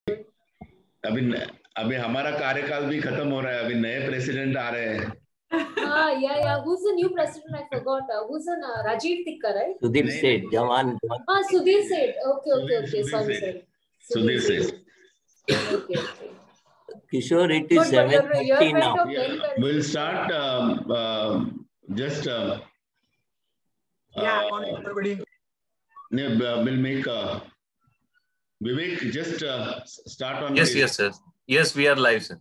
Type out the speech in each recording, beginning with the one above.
अभी अभी हमारा कार्यकाल भी खत्म हो रहा है, अभी नए प्रेसिडेंट आ रहे हैं. Yeah. Who's the new president? I forgot. Who's the Rajiv Tikka, right? Sudeep Seth, Jawan. Sudhir Seth. Okay. Sorry. Sudhir Seth. Okay. Kishore, it is 7:30 now. We'll start just. Morning, everybody. We'll make Vivek just start on. Yes, sir. Yes, we are live, sir.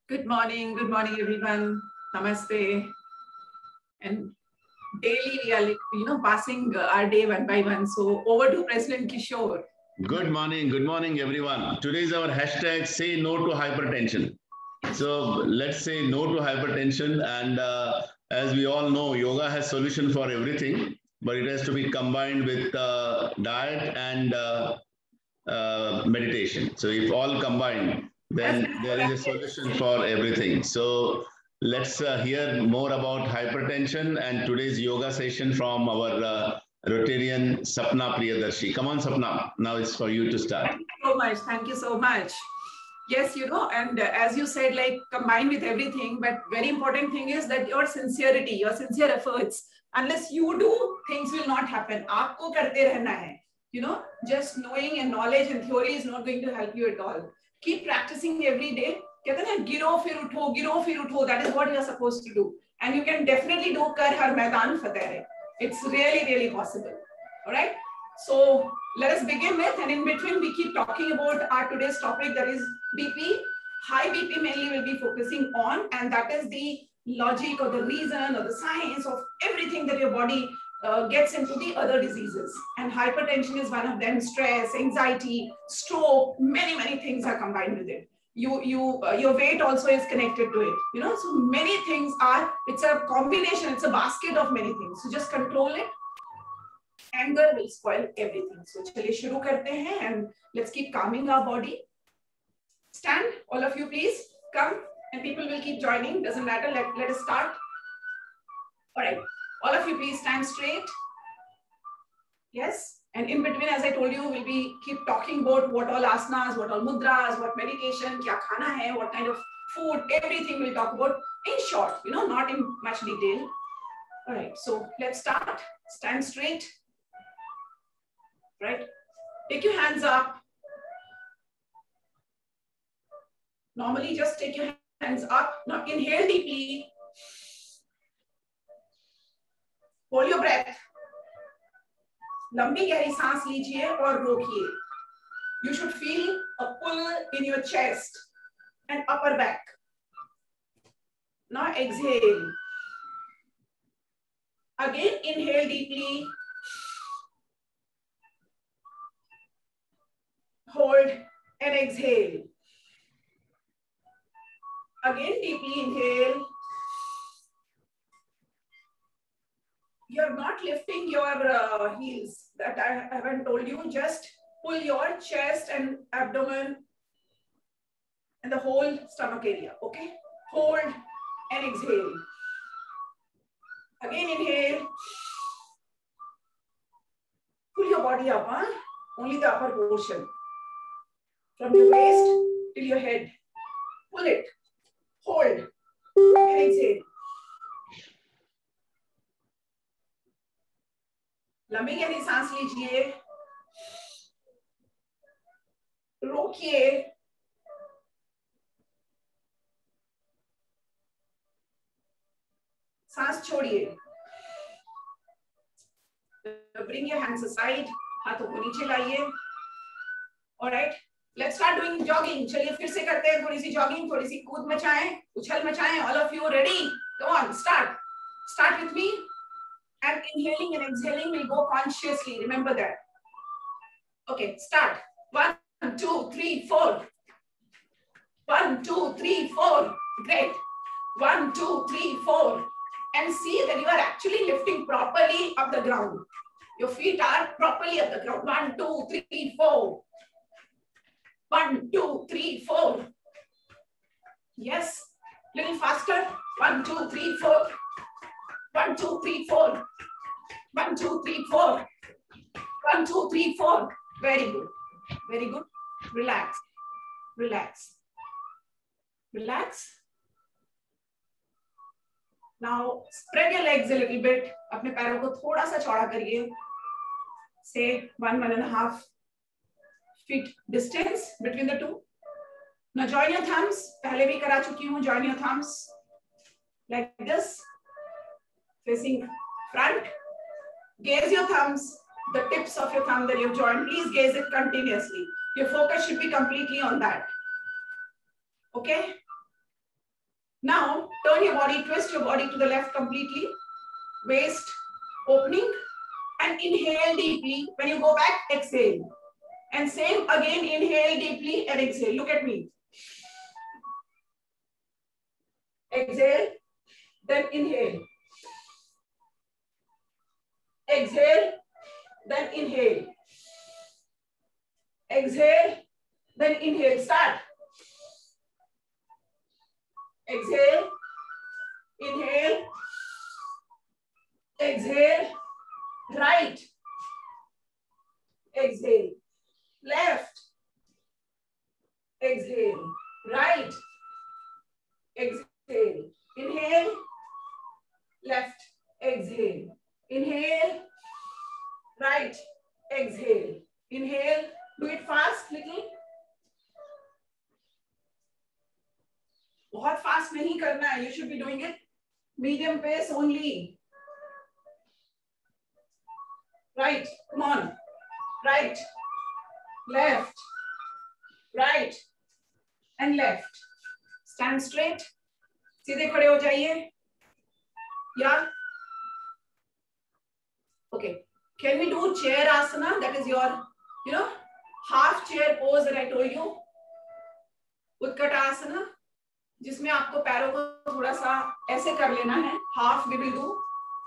Good morning, everyone. Namaste. And daily we are, passing our day one by one. So over to President Kishore. Good morning, everyone. Today is our hashtag Say No to Hypertension. So let's say no to hypertension. And as we all know, yoga has solution for everything, but it has to be combined with diet and meditation. So if all combined, then there is a solution for everything. So let's hear more about hypertension and today's yoga session from our Rotarian Sapna Priyadarshi. Come on, Sapna. Now it's for you to start. Thank you so much. Yes, and as you said, like combined with everything, but very important thing is that your sincerity, your sincere efforts, unless you do, things will not happen. Aapko karte rehna hai. Just knowing and knowledge and theory is not going to help you at all. Keep practicing every day. कहते हैं गिरो फिर उठो. That is what you are supposed to do, and you can definitely do कर हर मैदान फतेह है. It's really possible. All right. So let us begin with, and in between we keep talking about our today's topic, that is BP. High BP mainly will be focusing on, and that is the logic or the reason or the science of everything that your body gets into the other diseases. And hypertension is one of them. Stress, anxiety, stroke, many things are combined with it. Your weight also is connected to it. So many things are, it's a combination, it's a basket of many things. So just control it. Anger will spoil everything. So chaliye shuru karte hain, and let's keep calming our body. Stand, all of you please, come, and people will keep joining, doesn't matter, let us start. All right, all of you please stand straight. Yes, and in between, as I told you, we'll be keep talking about what all asanas, what all mudras, what meditation, kya khana hai, what kind of food, everything we'll talk about in short, not in much detail. All right, so let's start. Stand straight. Right, take your hands up. Normally just take your hands up. Now inhale deeply. Hold your breath. लंबी गहरी सांस लीजिए और रोकिए. You should feel a pull in your chest and upper back. Now exhale. Again inhale deeply. Hold and exhale. Again deeply inhale. You're not lifting your heels. That I haven't told you. Just pull your chest and abdomen and the whole stomach area. Okay? Hold and exhale. Again inhale. Pull your body up, only the upper portion. From your waist till your head. Pull it. Hold. And exhale. लंबी गहरी सांस लीजिए. रोकिए. सांस छोड़िए. Bring your hands aside. हाथों को नीचे लाइए. All right. Let's start doing jogging. चलिए फिर से करते हैं थोड़ी सी jogging, थोड़ी सी कूद मचाएं, उछल मचाएं. All of you ready? Go on, start. Start with me. And inhaling and exhaling will go consciously. Remember that. Okay, start. 1, 2, 3, 4. 1, 2, 3, 4. Great. 1, 2, 3, 4. And see that you are actually lifting properly up the ground. Your feet are properly up the ground. 1, 2, 3, 4. 1, 2, 3, 4. Yes. Little faster. 1, 2, 3, 4. 1, 2, 3, 4. 1, 2, 3, 4. 1, 2, 3, 4. Very good. Very good. Relax. Relax. Relax. Now spread your legs a little bit. अपने पैरों को थोड़ा सा चौड़ा करिए. Say 1.5 feet distance between the two. Now join your thumbs. पहले भी करा चुकी हूँ. Join your thumbs like this, facing front. Gaze your thumbs, the tips of your thumb that you've joined. Please gaze it continuously. Your focus should be completely on that. Okay? Now turn your body, twist your body to the left completely. Waist opening and inhale deeply. When you go back, exhale. And same again, inhale deeply and exhale. Look at me. Exhale, then inhale. Exhale, then inhale. Exhale, then inhale. Start. Exhale, inhale, exhale, right, exhale, left, exhale, right, exhale, inhale, left, exhale, inhale, right, exhale, inhale. Do it fast, little. बहुत fast नहीं करना है. You should be doing it medium pace only. Right, come on. Right, left, right, and left. Stand straight. सीधे खड़े हो जाइए. Yeah. Okay. Can we do chair asana? That is your, half chair pose that I told you. Utkata asana. जिसमें आपको पैरों को थोड़ा सा ऐसे कर लेना है. Half we will do.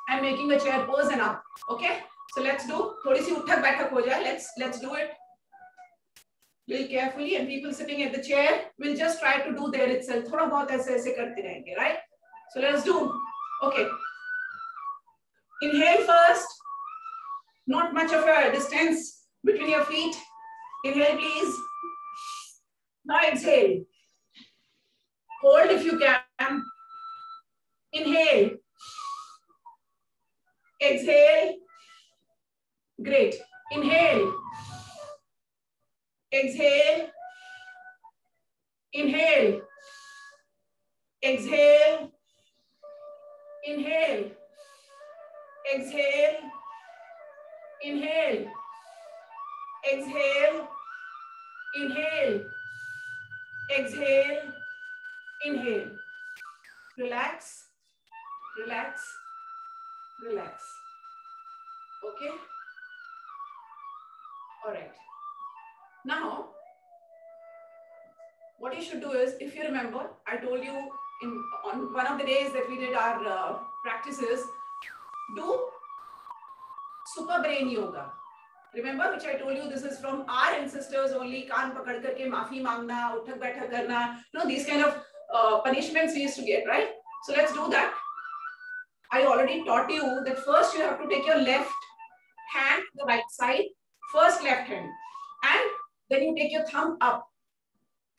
I'm making a chair pose and up. Okay? So let's do. थोड़ी सी उठक बैठक हो जाए. Let's do it. Little carefully, and people sitting at the chair will just try to do there itself. थोड़ा बहुत ऐसे ऐसे करते रहेंगे, right? So let's do. Okay. Inhale first. Not much of a distance between your feet. Inhale, please. Now exhale. Hold if you can. Inhale. Exhale. Great. Inhale. Exhale. Inhale. Exhale. Inhale. Exhale. Inhale. Exhale. Inhale. Exhale. Inhale. Relax. Relax. Relax. Okay? All right. Now, what you should do is, if you remember, I told you on one of the days that we did our practices, do super brain yoga. Remember, which I told you, this is from our ancestors only. Kaan pakad karke maafi mangna, uthak baithak karna. These kind of punishments we used to get, right? So let's do that. I already taught you that first you have to take your left hand to the right side, first left hand, and then you take your thumb up.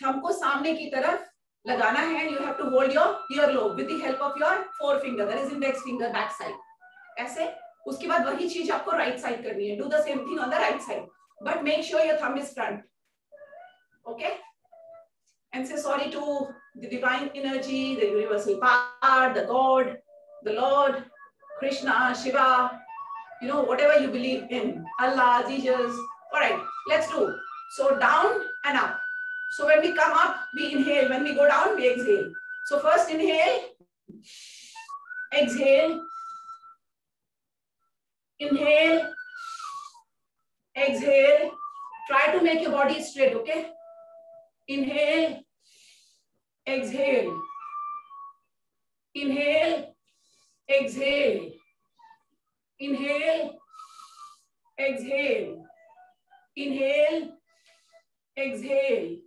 Thumb ko सामने की तरफ लगाना है, and you have to hold your earlobe with the help of your forefinger, that is index finger, back side. ऐसे. उसके बाद वही चीज आपको right side करनी है. Do the same thing on the right side, but make sure your thumb is front. Okay? And say sorry to the divine energy, the universal power, the God, the Lord, Krishna, Shiva, whatever you believe in, Allah, Jesus. All right, let's do. So down and up. So when we come up, we inhale. When we go down, we exhale. So first inhale, exhale, inhale, exhale. Try to make your body straight, okay? Inhale, exhale, inhale, exhale, inhale, exhale, inhale, exhale,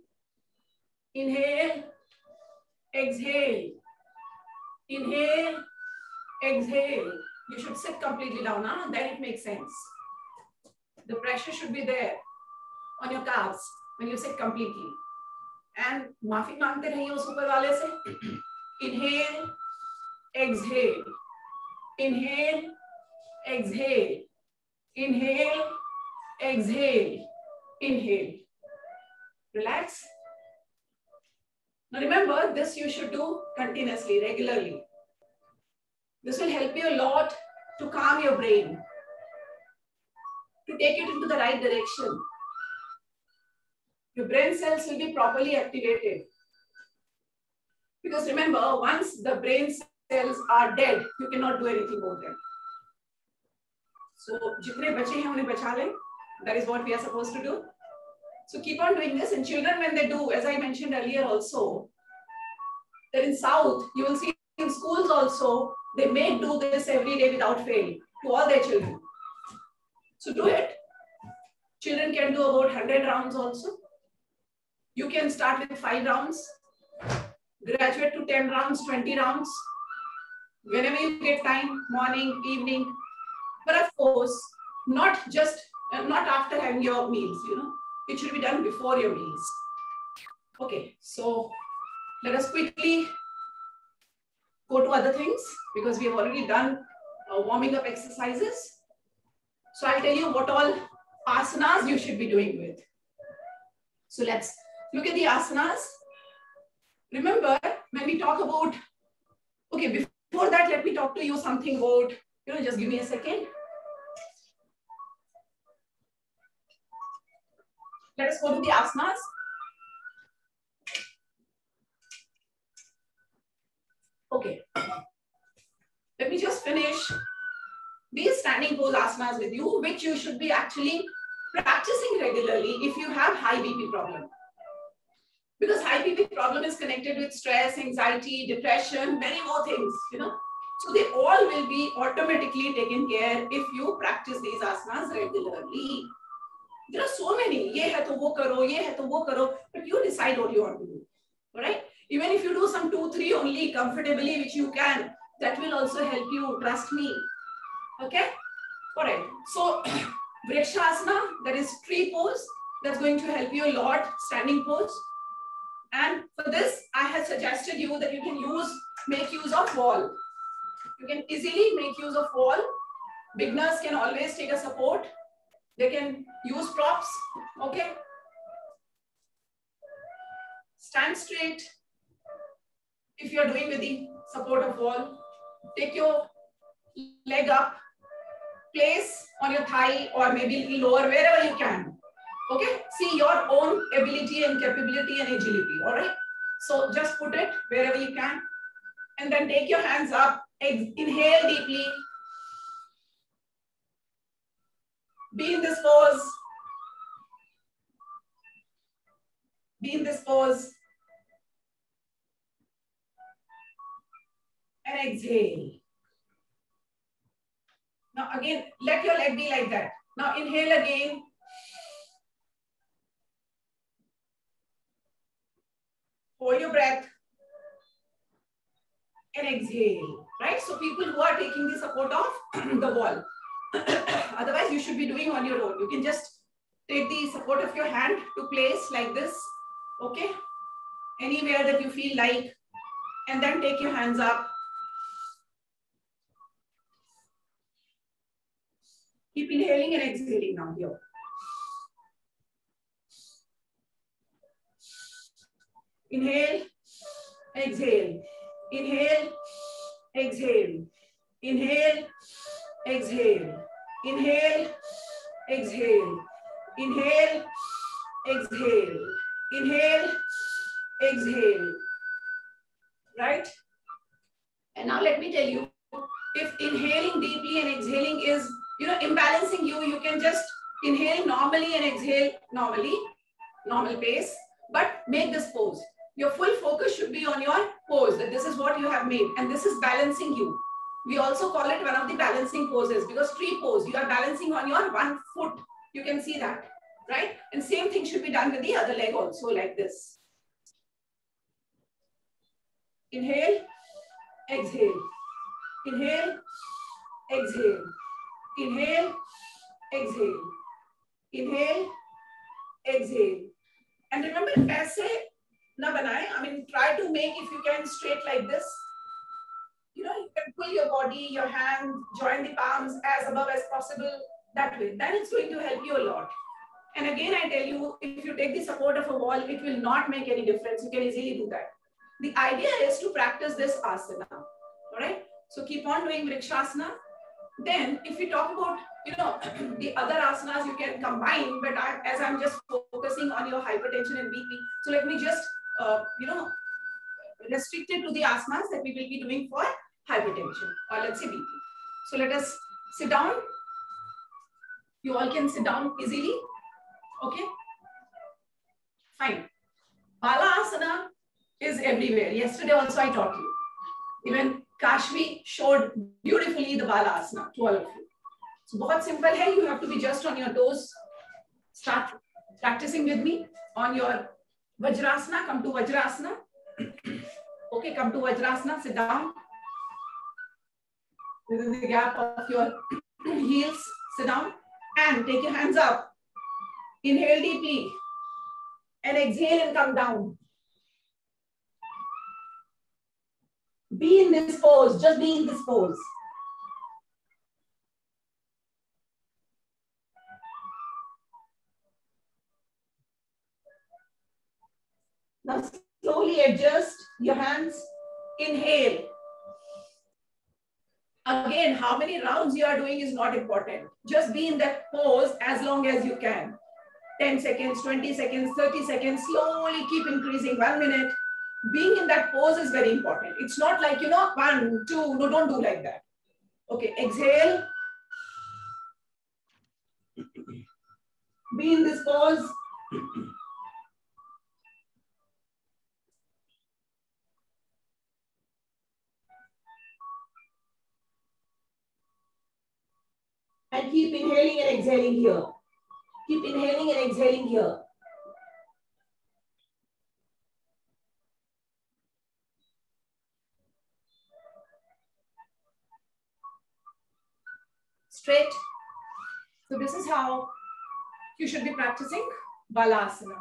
inhale, exhale, inhale, exhale. You should sit completely down, then it makes sense. The pressure should be there on your calves. when you say completely. And माफी मांगते रहिए उस ऊपर वाले से. Inhale, exhale. Inhale, exhale. Inhale, exhale. Inhale. Relax. Now remember, this you should do continuously, regularly. This will help you a lot to calm your brain, to take it into the right direction. Your brain cells will be properly activated. Because remember, once the brain cells are dead, you cannot do anything about them. So, jitne bache hain unhe bacha le. That is what we are supposed to do. So keep on doing this. And children, when they do, as I mentioned earlier also, that in South, you will see in schools also, they may do this every day without fail to all their children. So do it. Children can do about 100 rounds also. You can start with 5 rounds, graduate to 10 rounds, 20 rounds, whenever you get time, morning, evening. But of course, not after having your meals, you know. It should be done before your meals. Okay, so let us quickly go to other things because we have already done warming up exercises. So I'll tell you what all asanas you should be doing with. So let's look at the asanas. Remember, when we talk about, okay, before that, let me talk to you something about, just give me a second. Let us go to the asanas. Okay. Let me just finish these standing pose asanas with you, which you should be actually practicing regularly if you have high BP problem. Because high BP problem is connected with stress, anxiety, depression, many more things, So they all will be automatically taken care if you practice these asanas regularly. There are so many. Ye hai to wo karo, ye hai to wo karo, but you decide what you want to do. All right? Even if you do some 2-3 only comfortably, which you can, that will also help you. Trust me. Okay? All right. So, Vrikshasana, that is tree pose. That's going to help you a lot. Standing pose. And for this, I have suggested you that you can make use of wall. You can easily make use of wall. Beginners can always take a support. They can use props, okay? Stand straight. If you're doing with the support of wall, take your leg up, place on your thigh or maybe a little lower, wherever you can, okay? See your own ability and capability and agility, all right? So just put it wherever you can and then take your hands up, inhale deeply. Be in this pose. Be in this pose. And exhale. Now again, let your leg be like that. Now inhale again. Hold your breath. And exhale. Right? So people who are taking the support of the wall. Otherwise, you should be doing on your own. You can just take the support of your hand to place like this, okay? Anywhere that you feel like, and then take your hands up. Keep inhaling and exhaling now here. Inhale, exhale. Inhale, exhale. Inhale, exhale. Inhale, exhale. Inhale, exhale. Inhale, exhale. Right? And now let me tell you, if inhaling deeply and exhaling is, imbalancing you, you can just inhale normally and exhale normally, normal pace, but make this pose. Your full focus should be on your pose, that this is what you have made, and this is balancing you. We also call it one of the balancing poses because tree pose, you are balancing on your one foot. You can see that, right? And same thing should be done with the other leg also, like this. Inhale, exhale. Inhale, exhale. Inhale, exhale. Inhale, exhale. ऐसे ना बनाए. I mean, try to make, if you can, straight like this. You know, you can pull your body, your hands, join the palms as above as possible, that way. Then it's going to help you a lot. And again, I tell you, if you take the support of a wall, it will not make any difference. You can easily do that. The idea is to practice this asana. All right. So keep on doing Vrikshasana. Then if we talk about, you know, the other asanas you can combine, but as I'm just focusing on your hypertension and BP, so let me just, you know, restrict it to the asanas that we will be doing for hypertension, or let's say BP. So let us sit down. You all can sit down easily. Okay. Fine. Balasana is everywhere. Yesterday also I taught you. Even Kashvi showed beautifully the Balasana to all of you. So बहुत simple है. You have to be just on your toes. Start practicing with me on your Vajrasana. Come to Vajrasana. Okay, come to Vajrasana. Sit down. Within the gap of your heels. Sit down and take your hands up. Inhale deeply and exhale and come down. Be in this pose, just be in this pose. Now slowly adjust your hands. Inhale. Again, how many rounds you are doing is not important. Just be in that pose as long as you can. 10 seconds, 20 seconds, 30 seconds, slowly keep increasing, 1 minute. Being in that pose is very important. It's not like, you know, 1, 2, no, don't do like that. Okay, exhale. Be in this pose. And keep inhaling and exhaling here. Keep inhaling and exhaling here. Straight. So this is how you should be practicing Balasana.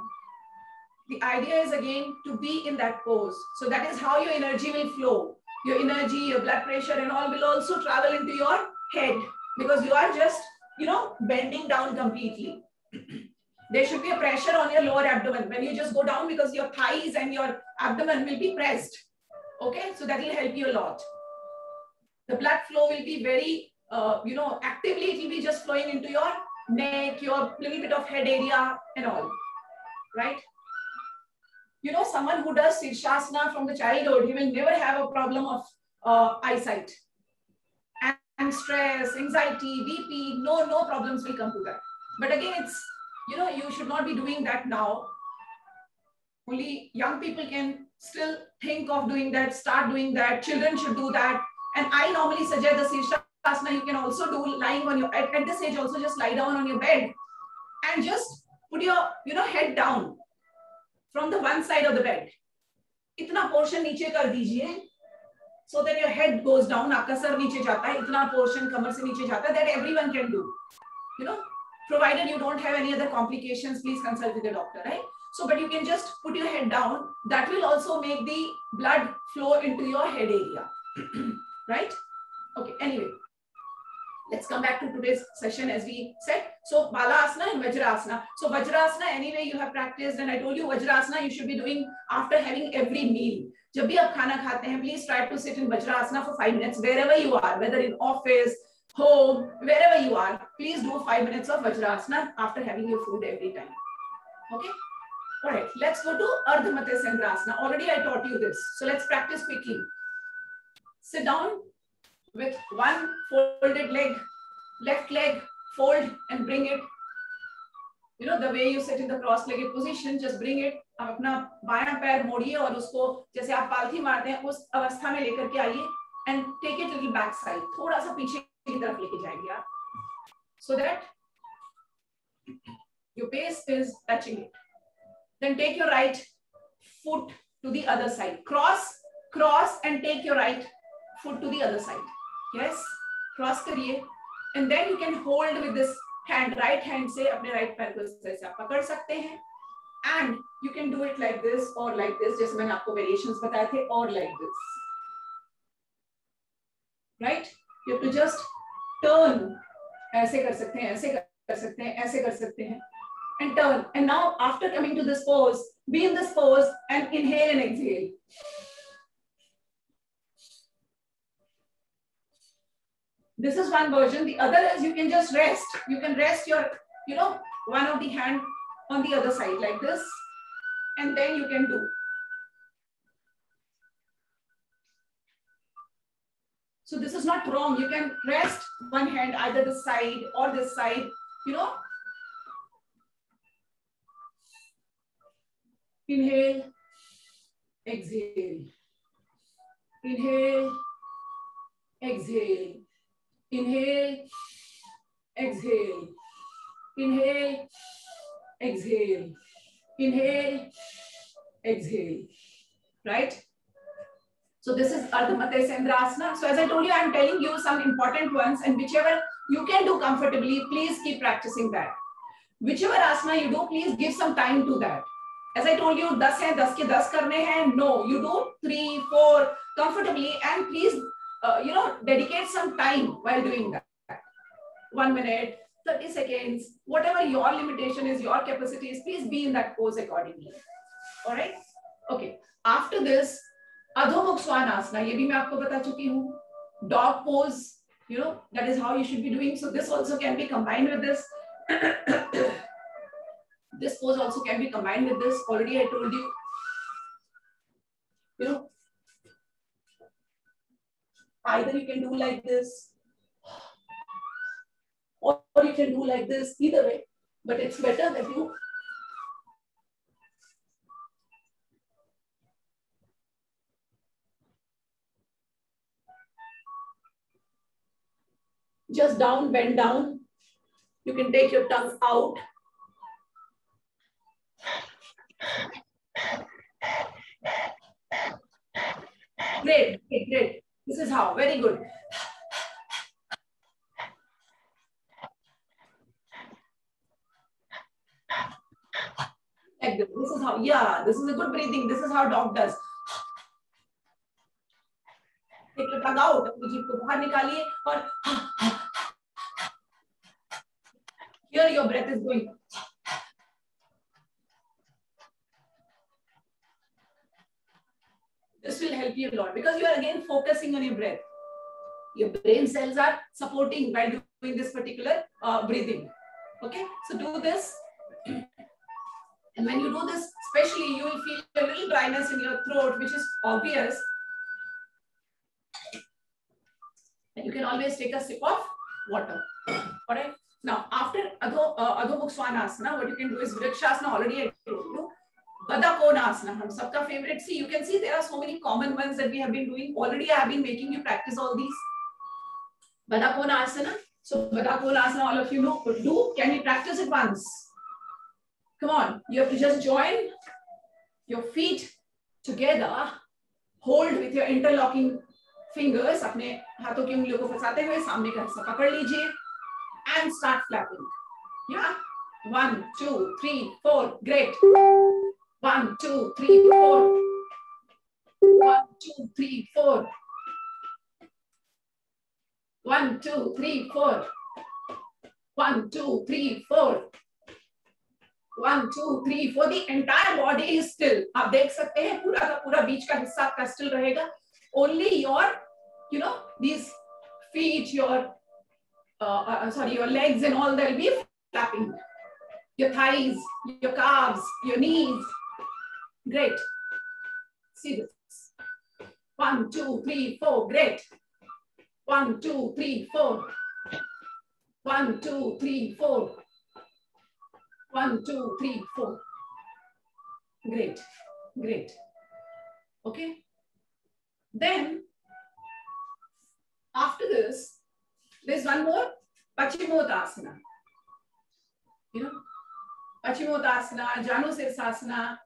The idea is again to be in that pose. So that is how your energy will flow. Your energy, your blood pressure and all will also travel into your head, because you are just, you know, bending down completely. There should be a pressure on your lower abdomen when you just go down, because your thighs and your abdomen will be pressed. Okay, so that will help you a lot. The blood flow will be very, you know, actively it will be just flowing into your neck, your little bit of head area and all, right? You know, someone who does Shirshasana from the childhood, he will never have a problem of eyesight. And stress, anxiety, BP, no problems will come to that. But again, it's, you know, you should not be doing that now. Only young people can still think of doing that, start doing that. Children should do that. And I normally suggest the Shirshasana you can also do lying on your, at this age also just lie down on your bed and just put your, you know, head down from the one side of the bed. Itna portion niche kar dijiye. So that your head goes down, आपका sir नीचे जाता है, इतना portion कमर से नीचे जाता है, that everyone can do. You know, provided you don't have any other complications, please consult with the doctor, right? So, but you can just put your head down. That will also make the blood flow into your head area, right? Okay, anyway, let's come back to today's session as we said. So, Balasana and Vajrasana. So, Vajrasana, anyway, you have practiced, and I told you Vajrasana you should be doing after having every meal. जब भी आप खाना खाते हैं, please try to sit in Vajrasana for 5 minutes wherever you are, whether in office, home, wherever you are. Please do 5 minutes of Vajrasana after having your food every time. Okay. All right. Let's go to Ardha Matsyendrasana. Already I taught you this, so let's practice quickly. Sit down with one folded leg, left leg fold and bring it. You know, the way you sit in the cross-legged position, just bring it. आप अपना बायां पैर मोड़िए और उसको जैसे आप पालथी मारते हैं उस अवस्था में लेकर के आइए and take it little back side, थोड़ा सा पीछे की तरफ लेके जाएंगे आप, so that your base is touching it. Then take your right foot to the other side, cross and take your right foot to the other side. Yes, cross करिए, and then you can hold with this hand, right hand से अपने right पैर को ऐसे आप पकड़ सकते हैं and you can do it like this or like this, जैसे मैंने आपको variations बताए थे, or like this, right? You have to just turn, ऐसे कर सकते हैं, ऐसे कर सकते हैं, ऐसे कर सकते हैं, and turn. And now after coming to this pose, be in this pose and inhale and exhale. This is one version. The other is you can just rest. You can rest your, one of the hand on the other side like this, and then you can do. So this is not wrong. You can rest one hand either this side or this side, Inhale, exhale. Inhale, exhale. Inhale, exhale. Inhale, exhale. Inhale, exhale. Right? So this is Ardha Matsya Sendrasana. So as I told you, I am telling you some important ones, and whichever you can do comfortably, please keep practicing that. Whichever asana you do, please give some time to that. As I told you, 10 है, 10 के 10 करने हैं. No, you do 3, 4 comfortably, and please, dedicate some time while doing that. 1 minute, 30 seconds, whatever your limitation is, your capacity is, please be in that pose accordingly. All right? Okay. After this, Adho Mukha Svanasana, ये भी मैं आपको बता चुकी हूँ. Dog pose, that is how you should be doing. So this also can be combined with this. This pose also can be combined with this. Already I told you. Either you can do like this, or you can do like this. Either way, but it's better that you just down, bend down. You can take your tongue out. Great, great. This is how, very good. Like this. This is how, this is a good breathing. This is how dog does. Take your tongue out, अपनी जीभ को बाहर निकालिए और here your breath is going. This will help you a lot because you are again focusing on your breath. Your brain cells are supporting while doing this particular breathing. Okay, so do this. And when you do this, especially you will feel a little dryness in your throat, which is obvious. And you can always take a sip of water. All right. Now, after Adho Mukha Svanasana, what you can do is Vrikshasana. Already I told you. Baddha Konasana, hum sabka favorite. See, you can see there are so many common ones that we have been doing. Already I have been making you practice all these. Baddha Konasana. So Baddha Konasana, all of you know, do. Can we practice it once? Come on. You have to just join your feet together. Hold with your interlocking fingers. अपने हाथों की उंगलियों को फंसाते हुए सामने का हिस्सा पकड़ लीजिए. And start flapping. Yeah. 1, 2, 3, 4. Great. 1, 2, 3, 4. 1, 2, 3, 4. 1, 2, 3, 4. 1, 2, 3, 4. 1, 2, 3, 4. The entire body is still. आप देख सकते हैं पूरा का पूरा बीच का हिस्सा आपका still रहेगा. Only your, these feet, your your legs and all, they'll be flapping. Your thighs, your calves, your knees. Great. See this. 1, 2, 3, 4. Great. 1, 2, 3, 4. 1, 2, 3, 4. 1, 2, 3, 4. Great. Great. Okay. Then, after this, there's one more, Paschimottanasana. Paschimottanasana, Janusirsasana.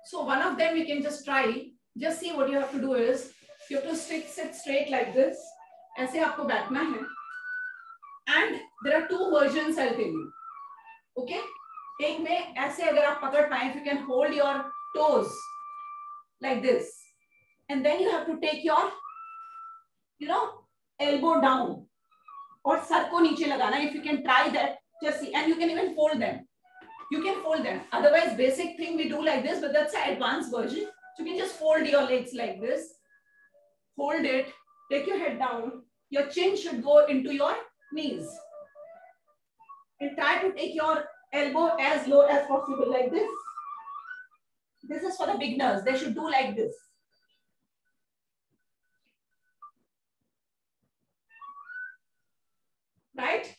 So one of them we can just try. Just see what you have to do is, you have to sit straight like this. ऐसे आपको बैठना है. And there are 2 versions I'll tell you. Okay? एक में ऐसे अगर आप पकड़ पाए, if you can hold your toes like this, and then you have to take your, elbow down और सर को नीचे लगाना. If you can try that, just see, and you can even fold them. You can fold them. Otherwise, basic thing we do like this, but that's an advanced version. So you can just fold your legs like this. Hold it. Take your head down. Your chin should go into your knees. And try to take your elbow as low as possible like this. This is for the beginners. They should do like this. Right?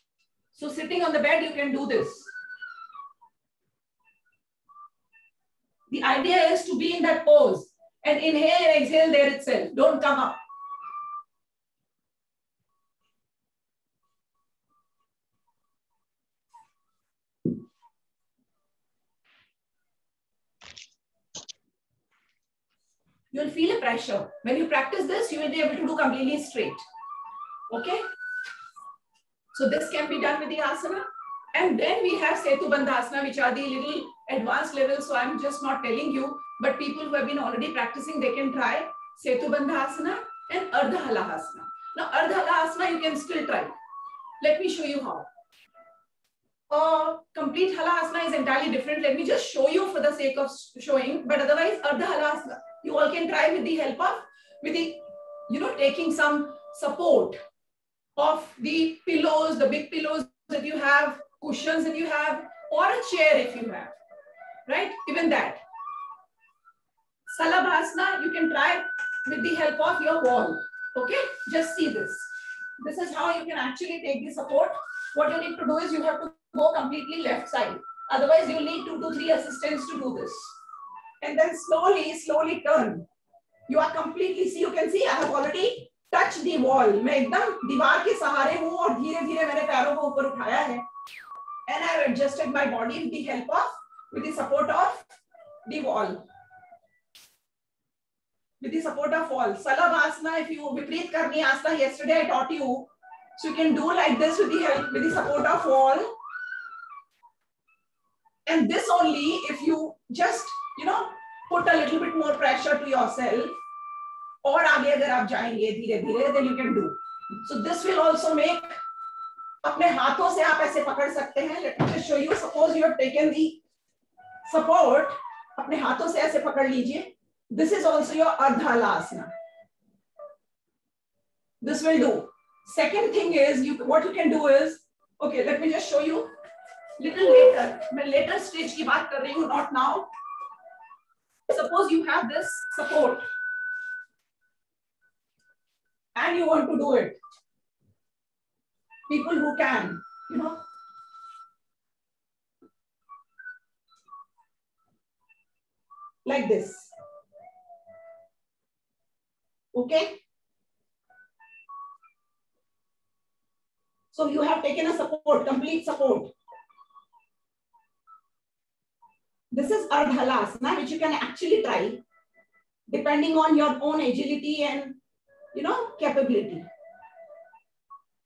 So sitting on the bed, you can do this. The idea is to be in that pose and inhale and exhale there itself. Don't come up. You'll feel a pressure. When you practice this, you will be able to do completely straight. Okay? So this can be done with the asana. And then we have Setu Bandhasana, which are the little advanced levels. So I'm just not telling you, but people who have been already practicing, they can try Setu Bandhasana and Ardha Halahasana. Now, Ardha Halahasana, you can still try. Let me show you how. Complete Halahasana is entirely different. Let me just show you for the sake of showing. But otherwise, Ardha Halahasana, you all can try with the help of, taking some support of the pillows, the big pillows that you have, cushions that you have, or a chair if you have, right? Even that. Salabhasana, you can try with the help of your wall, okay? Just see this. This is how you can actually take the support. What you need to do is you have to go completely left side. Otherwise, you need 2 to 3 assistants to do this. And then slowly turn. You are completely, see, you can see, I have already touched the wall. मैं एकदम दीवार के सहारे हूँ और धीरे-धीरे मैंने पैरों को ऊपर उठाया है. And I have adjusted my body with the help of, with the support of the wall. With the support of wall. Salabhasana, if you Vipreet Karni Asana, yesterday I taught you. So you can do like this with the help, with the support of wall. And this only if you just, put a little bit more pressure to yourself. और आगे अगर आप जाएंगे धीरे-धीरे, then you can do. So this will also make, अपने हाथों से आप ऐसे पकड़ सकते हैं. Let me just show you. Suppose you have taken the support, अपने हाथों से ऐसे पकड़ लीजिए. This is also your Ardha Halasana. This will do. Second thing is, what you can do is, okay, let me just show you little later. मैं later stage की बात कर रही हूँ, not now. Suppose you have this support and you want to do it. People who can, like this. Okay? So you have taken a support, complete support. This is Ardha Halasana, which you can actually try depending on your own agility and capability.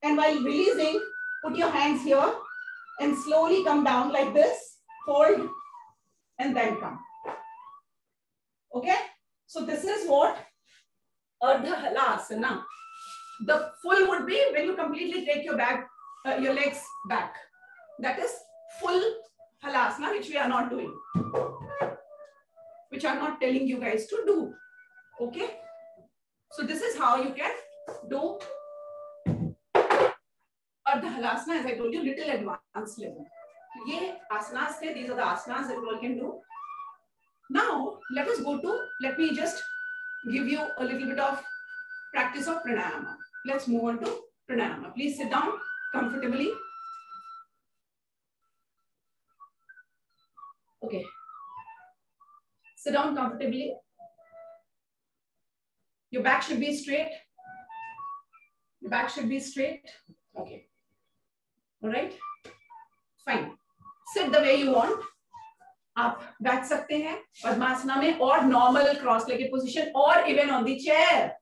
And while releasing, put your hands here and slowly come down like this, hold, and then come. Okay? So this is what Ardha Halasana. The full would be when you completely take your legs back. That is full Halasana, which we are not doing. Which I'm not telling you guys to do. Okay? So this is how you can do Ardha Halasana, as I told you, little advanced level. Ye asanas the, these are the asanas that you all can do. Now, let me just give you a little bit of practice of pranayama. Let's move on to pranayama. Please sit down comfortably. Okay. Sit down comfortably. Your back should be straight. Your back should be straight. Okay. All right. Fine. Sit the way you want. आप बैठ सकते हैं पद्मासना में और normal cross-legged position or even on the chair.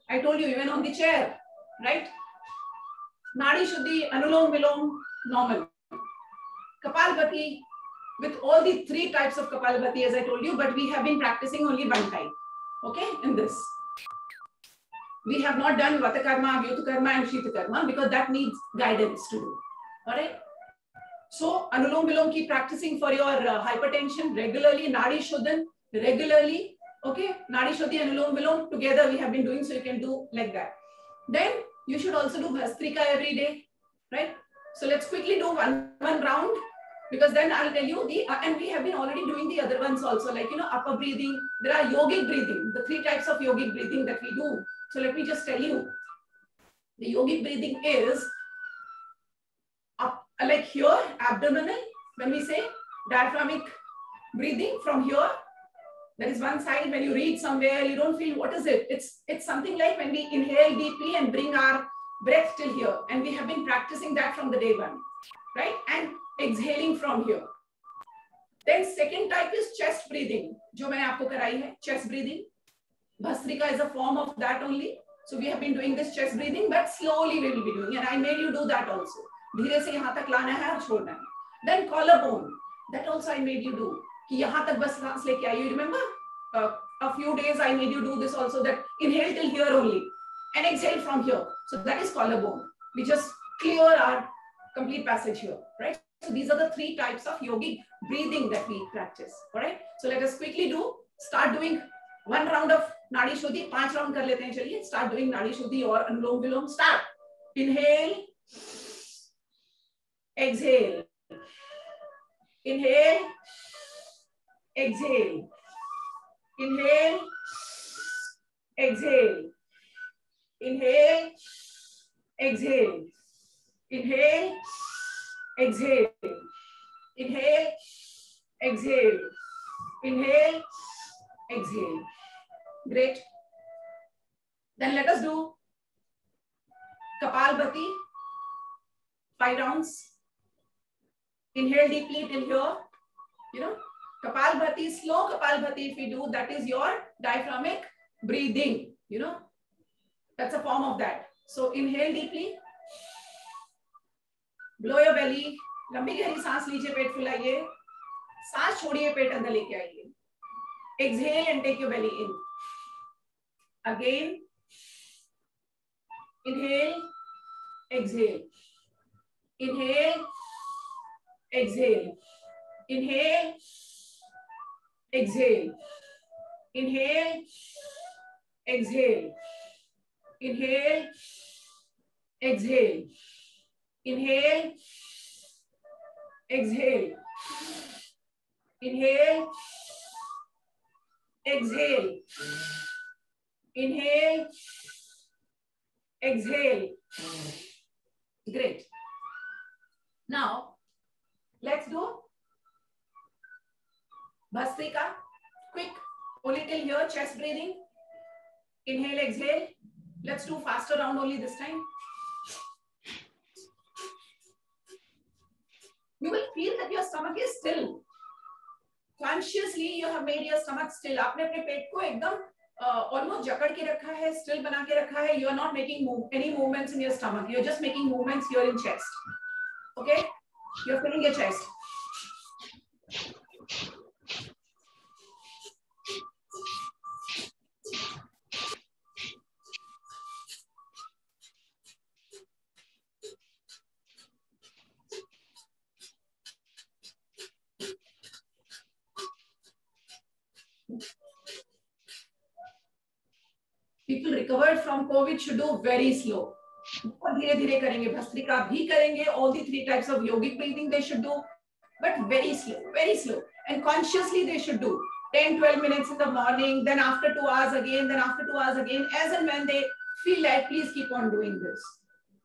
I told you even on the chair, right? Nadi Shuddhi, Anulom Vilom, normal. Kapalbhati, with all the 3 types of Kapalabhati as I told you, but we have been practicing only one type. Okay, in this. We have not done Vata Karma, Vyuta Karma and Shita Karma because that needs guidance to do. All right. So Anulom Vilom, keep practicing for your hypertension regularly, Nadi Shodhan regularly. Okay, Nadi Shodhi, Anulom Vilom together we have been doing, so you can do like that. Then you should also do Bhastrika every day, right? So let's quickly do one round, because then I'll tell you the, and we have been already doing the other ones also, like, you know, upper breathing. There are yogic breathing, the 3 types of yogic breathing that we do. So let me just tell you, the yogic breathing is up, like here, abdominal, when we say diaphragmic breathing from here, there is one side. When you read somewhere, you don't feel what is it. It's something like when we inhale deeply and bring our breath till here. And we have been practicing that from the day 1, right? And exhaling from here. Then second type is chest breathing, जो मैंने आपको कराई है, chest breathing. Bhastrika is a form of that only. So we have been doing this chest breathing, but slowly we will be doing, and I made you do that also. धीरे से यहाँ तक लाना है और छोड़ना है. Then collarbone, that also I made you do. कि यहाँ तक बस सांस लेके आइए. You remember? A few days I made you do this also, that inhale till here only and exhale from here. So that is collarbone. We just clear our complete passage here, right? So these are the 3 types of yogic breathing that we practice. All right. So let us quickly start doing 1 round of Nadi Shuddhi. 5 round कर लेते हैं. चलिए. Start doing Nadi Shuddhi or Anulom Vilom. Start. Inhale. Exhale. Inhale. Exhale. Inhale. Exhale. Inhale. Exhale. Inhale. Exhale. Inhale. Exhale. Inhale. Exhale. Great. Then let us do Kapalbhati. 5 rounds. Inhale deeply till here. You know, Kapalbhati, slow Kapalbhati, if we do, that is your diaphragmic breathing. You know, that's a form of that. So inhale deeply. Blow your belly. लंबी गहरी सांस लीजिए, पेट फुलाइए. सांस छोड़िए, पेट अंदर लेके आइए. Exhale and take your belly in. Again. Inhale. Exhale. Inhale. Exhale. Inhale. Exhale. Inhale. Exhale. Inhale. Exhale. Inhale. Exhale. Inhale. Exhale. Inhale. Exhale. Great. Now, let's do Bhastrika. Quick. Only till here, chest breathing. Inhale, exhale. Let's do faster round only this time. You will feel that your stomach is still. Consciously, you have made your stomach still. आपने अपने पेट को एकदम almost जकड़ के रखा है, still बना के रखा है. You are not making any movements in your stomach. You are just making movements here in chest. Okay? You are filling your chest. People recovered from COVID should do very slow. और धीरे धीरे करेंगे. भस्त्रिका भी करेंगे. All the 3 types of yogic breathing they should do, but very slow, and consciously they should do 10-12 minutes in the morning, then after 2 hours again, then after 2 hours again, as and when they feel like. Please keep on doing this.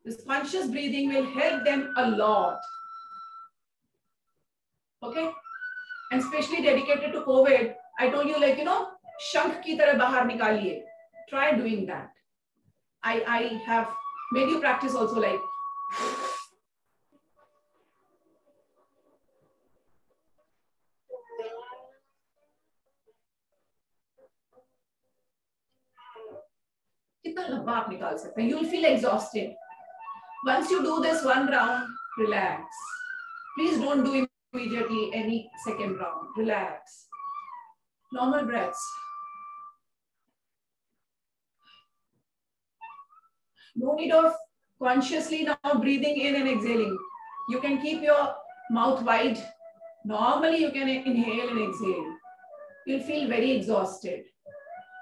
This conscious breathing will help them a lot. Okay, and especially dedicated to COVID. I told you, like, you know, शंख की तरह बाहर निकालिए. Try doing that. I have made you practice also, like. कितना लंबा आप निकाल सकते हैं. You will feel exhausted. Once you do this 1 round, relax. Please don't do immediately any second round. Relax. Normal breaths. No need of consciously now breathing in and exhaling. You can keep your mouth wide. Normally you can inhale and exhale. You'll feel very exhausted.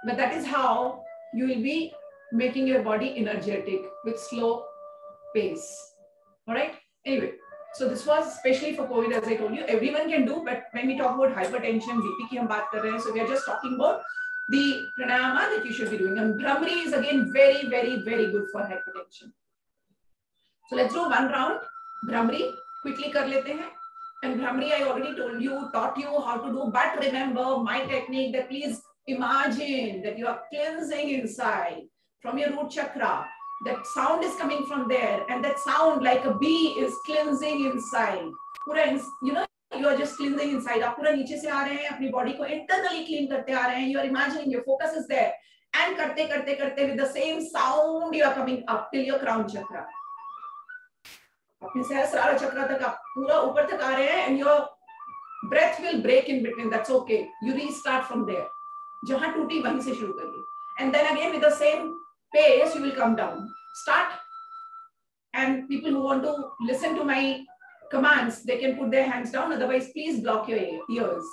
But that is how you will be making your body energetic with slow pace. All right? Anyway, so this was especially for COVID, as I told you. Everyone can do, but when we talk about hypertension, BP ki hum baat kar rahe hain, so we are just talking about the pranayama that you should be doing. And Bhramri is again very, very, very good for hypertension. So let's do one round. Bhramri, quickly kar lete hain. And Bhramri, I already told you, taught you how to do, but remember my technique that please imagine that you are cleansing inside from your root chakra. That sound is coming from there, and that sound like a bee is cleansing inside. You know, you are just cleansing inside. आप पूरा नीचे से आ रहे हैं, अपनी body को internally clean करते आ रहे हैं. You are imagining your focus is there, and करते with the same sound you are coming up till your crown chakra. अपने सहस्रार चक्र तक आप पूरा ऊपर तक आ रहे हैं, and your breath will break in between. That's okay. You restart from there. जहाँ टूटी वहीं से शुरू करिए. And then again with the same pace you will come down. Start. And people who want to listen to my commands, they can put their hands down. Otherwise, please block your ears.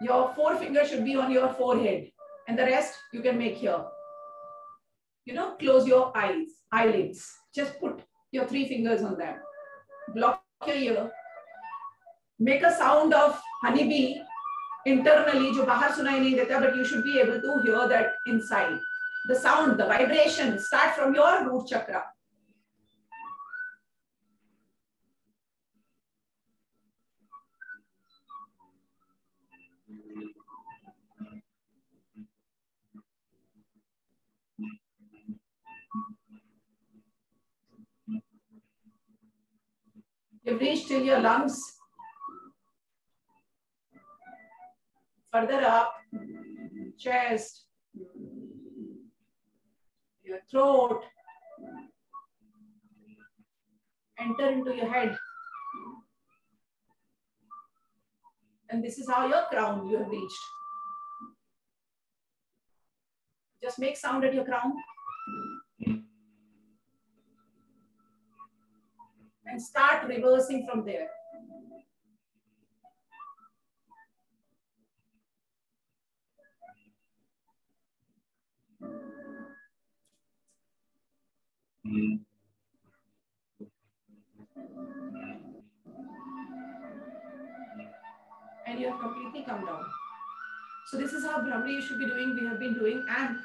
Your forefinger should be on your forehead, and the rest you can make here. You know, close your eyelids. Just put your 3 fingers on them. Block your ear. Make a sound of honeybee internally, जो बाहर सुनाई नहीं देता, but you should be able to hear that inside. The sound, the vibration start from your root chakra. You've reached till your lungs. Further up, chest, your throat, enter into your head. And this is how your crown you have reached. Just make sound at your crown. And start reversing from there. And you have completely come down. So this is how Bhramri you should be doing, we have been doing. And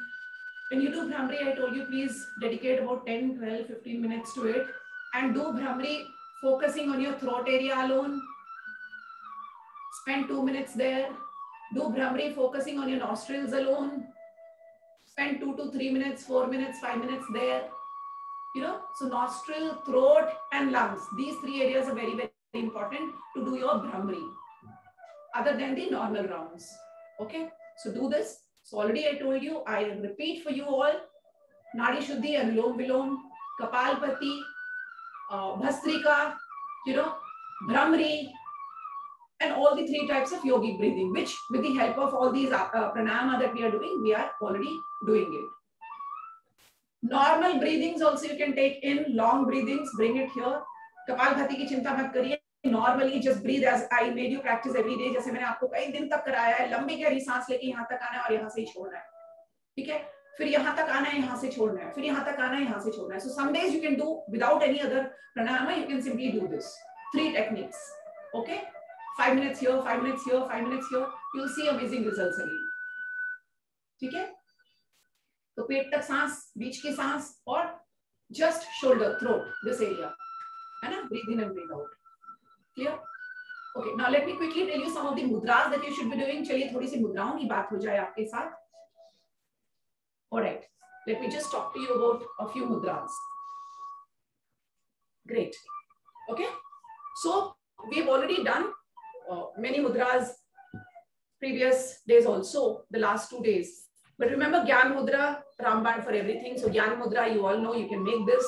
when you do Bhramri, I told you, please dedicate about 10, 12, 15 minutes to it. And do Bhramri focusing on your throat area alone. Spend 2 minutes there. Do Bhramri focusing on your nostrils alone. Spend 2 to 3 minutes, 4 minutes, 5 minutes there. You know, so nostril, throat, and lungs. These 3 areas are very, very important to do your Bhramri, other than the normal rounds. Okay, so do this. So already I told you, I repeat for you all. Nadi Shuddhi, Anulom Vilom, Kapalpati, Bhastrika, you know, Bhramri, and all the 3 types of yogic breathing, which with the help of all these pranayama that we are doing, we are already doing it. Normal breathings also you can take in, long breathings, bring it here. Kapalbhati ki chinta mat kariye. Normally just breathe as I made you practice every day. जैसे मैंने आपको कई दिन तक कराया है, लंबी गहरी सांस लेके यहाँ तक आना है और यहाँ से ही छोड़ना है, ठीक है? फिर यहाँ तक आना है, यहाँ से छोड़ना है, फिर यहाँ तक आना है, यहाँ से छोड़ना है. So some days you can do without any other pranayama. You can simply do this 3 techniques. Okay, 5 minutes here, 5 minutes here, 5 minutes here. You will see amazing results again. ठीक है? तो पेट तक सांस, बीच की सांस और just shoulder, throat, this area, है ना? Breathe in and breathe out. Clear? Okay, now let me quickly tell you some of the mudras that you should be doing. चलिए थोड़ी सी मुद्राओं की बात हो जाए आपके साथ. All right, let me just talk to you about a few mudras. Great. Okay, so we've already done many mudras previous days also, the last 2 days. But remember Gyan Mudra, Ramban for everything. So Gyan Mudra, you all know, you can make this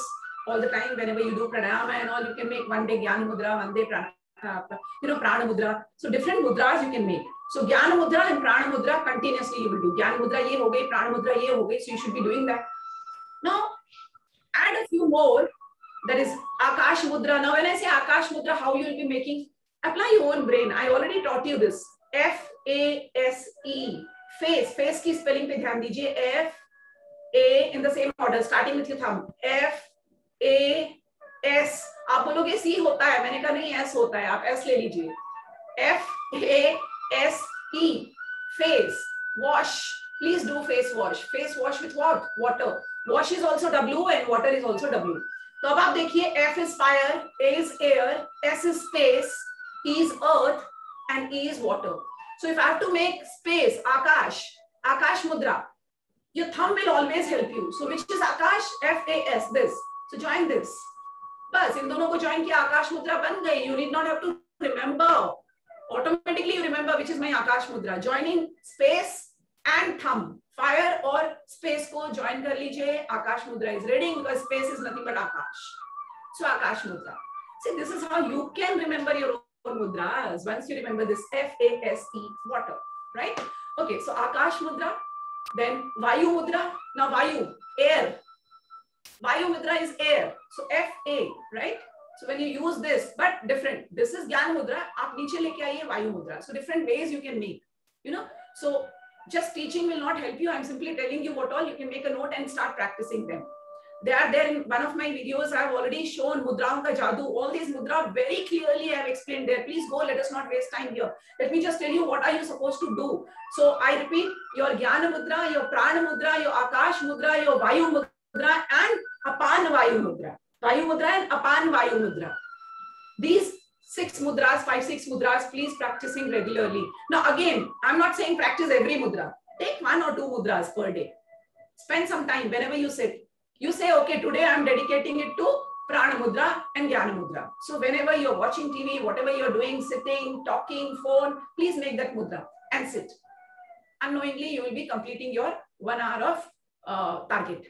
all the time. Whenever you do pranayama and all, you can make one day Jnana Mudra, one day Prana Mudra. So different mudras you can make. So Jnana Mudra and Prana Mudra continuously you will do. Jnana Mudra ye ho gayi, Prana Mudra ye ho gayi. So you should be doing that. Now add a few more. That is Akash Mudra. Now when I say Akash Mudra, how you will be making? Apply your own brain. I already taught you this. F-A-S-E. Face. Face की spelling पे ध्यान दीजिए. F-A in the same order, starting with your thumb. F-A-S. आप बोलोगे C होता है. मैंने कहा नहीं S होता है. आप S ले लीजिए. F-A-S-E. Face. Wash. Please do face wash. Face wash with what? Water. Wash is also W and water is also W. तो अब आप देखिए F is fire, A is air, S is space, E is earth and E is water. So if I have to make space, Akash, Akash Mudra, your thumb will always help you. So which is Akash? F-A-S, this. So join this. बस इन दोनों को join किया Akash Mudra बन गई. You need not have to remember. Automatically you remember which is my Akash Mudra. Joining space and thumb. Fire or space को join कर लीजिए. Akash Mudra is reading because space is nothing but Akash. So Akash Mudra. See, this is how you can remember your own mudras. Once you remember this F-A-S-E, water, right? Okay, so Akash Mudra. Then Vayu Mudra. Now Vayu, air. Vayu Mudra is air. So F-A, right? So when you use this, but different. This is Jnana Mudra. आप नीचे लेके आइए Vayu Mudra. So different ways you can make. You know, so just teaching will not help you. I'm simply telling you what all you can make a note and start practicing them. They are there in one of my videos. I have already shown Mudraon ka Jadoo. All these mudra very clearly I have explained there. Please go. Let us not waste time here. Let me just tell you what are you supposed to do. So I repeat, your Jnana Mudra, your Prana Mudra, your Akash Mudra, your Vayu Mudra and Apan Vayu Mudra. Vayu Mudra and Apan Vayu Mudra. These 6 mudras, 5-6 mudras, please practicing regularly. Now again, I'm not saying practice every mudra. Take 1 or 2 mudras per day. Spend some time whenever you sit. You say, okay, today I'm dedicating it to Prana Mudra and Jnana Mudra. So whenever you're watching TV, whatever you're doing, sitting, talking, phone, please make that mudra and sit. Unknowingly, you will be completing your 1 hour of target.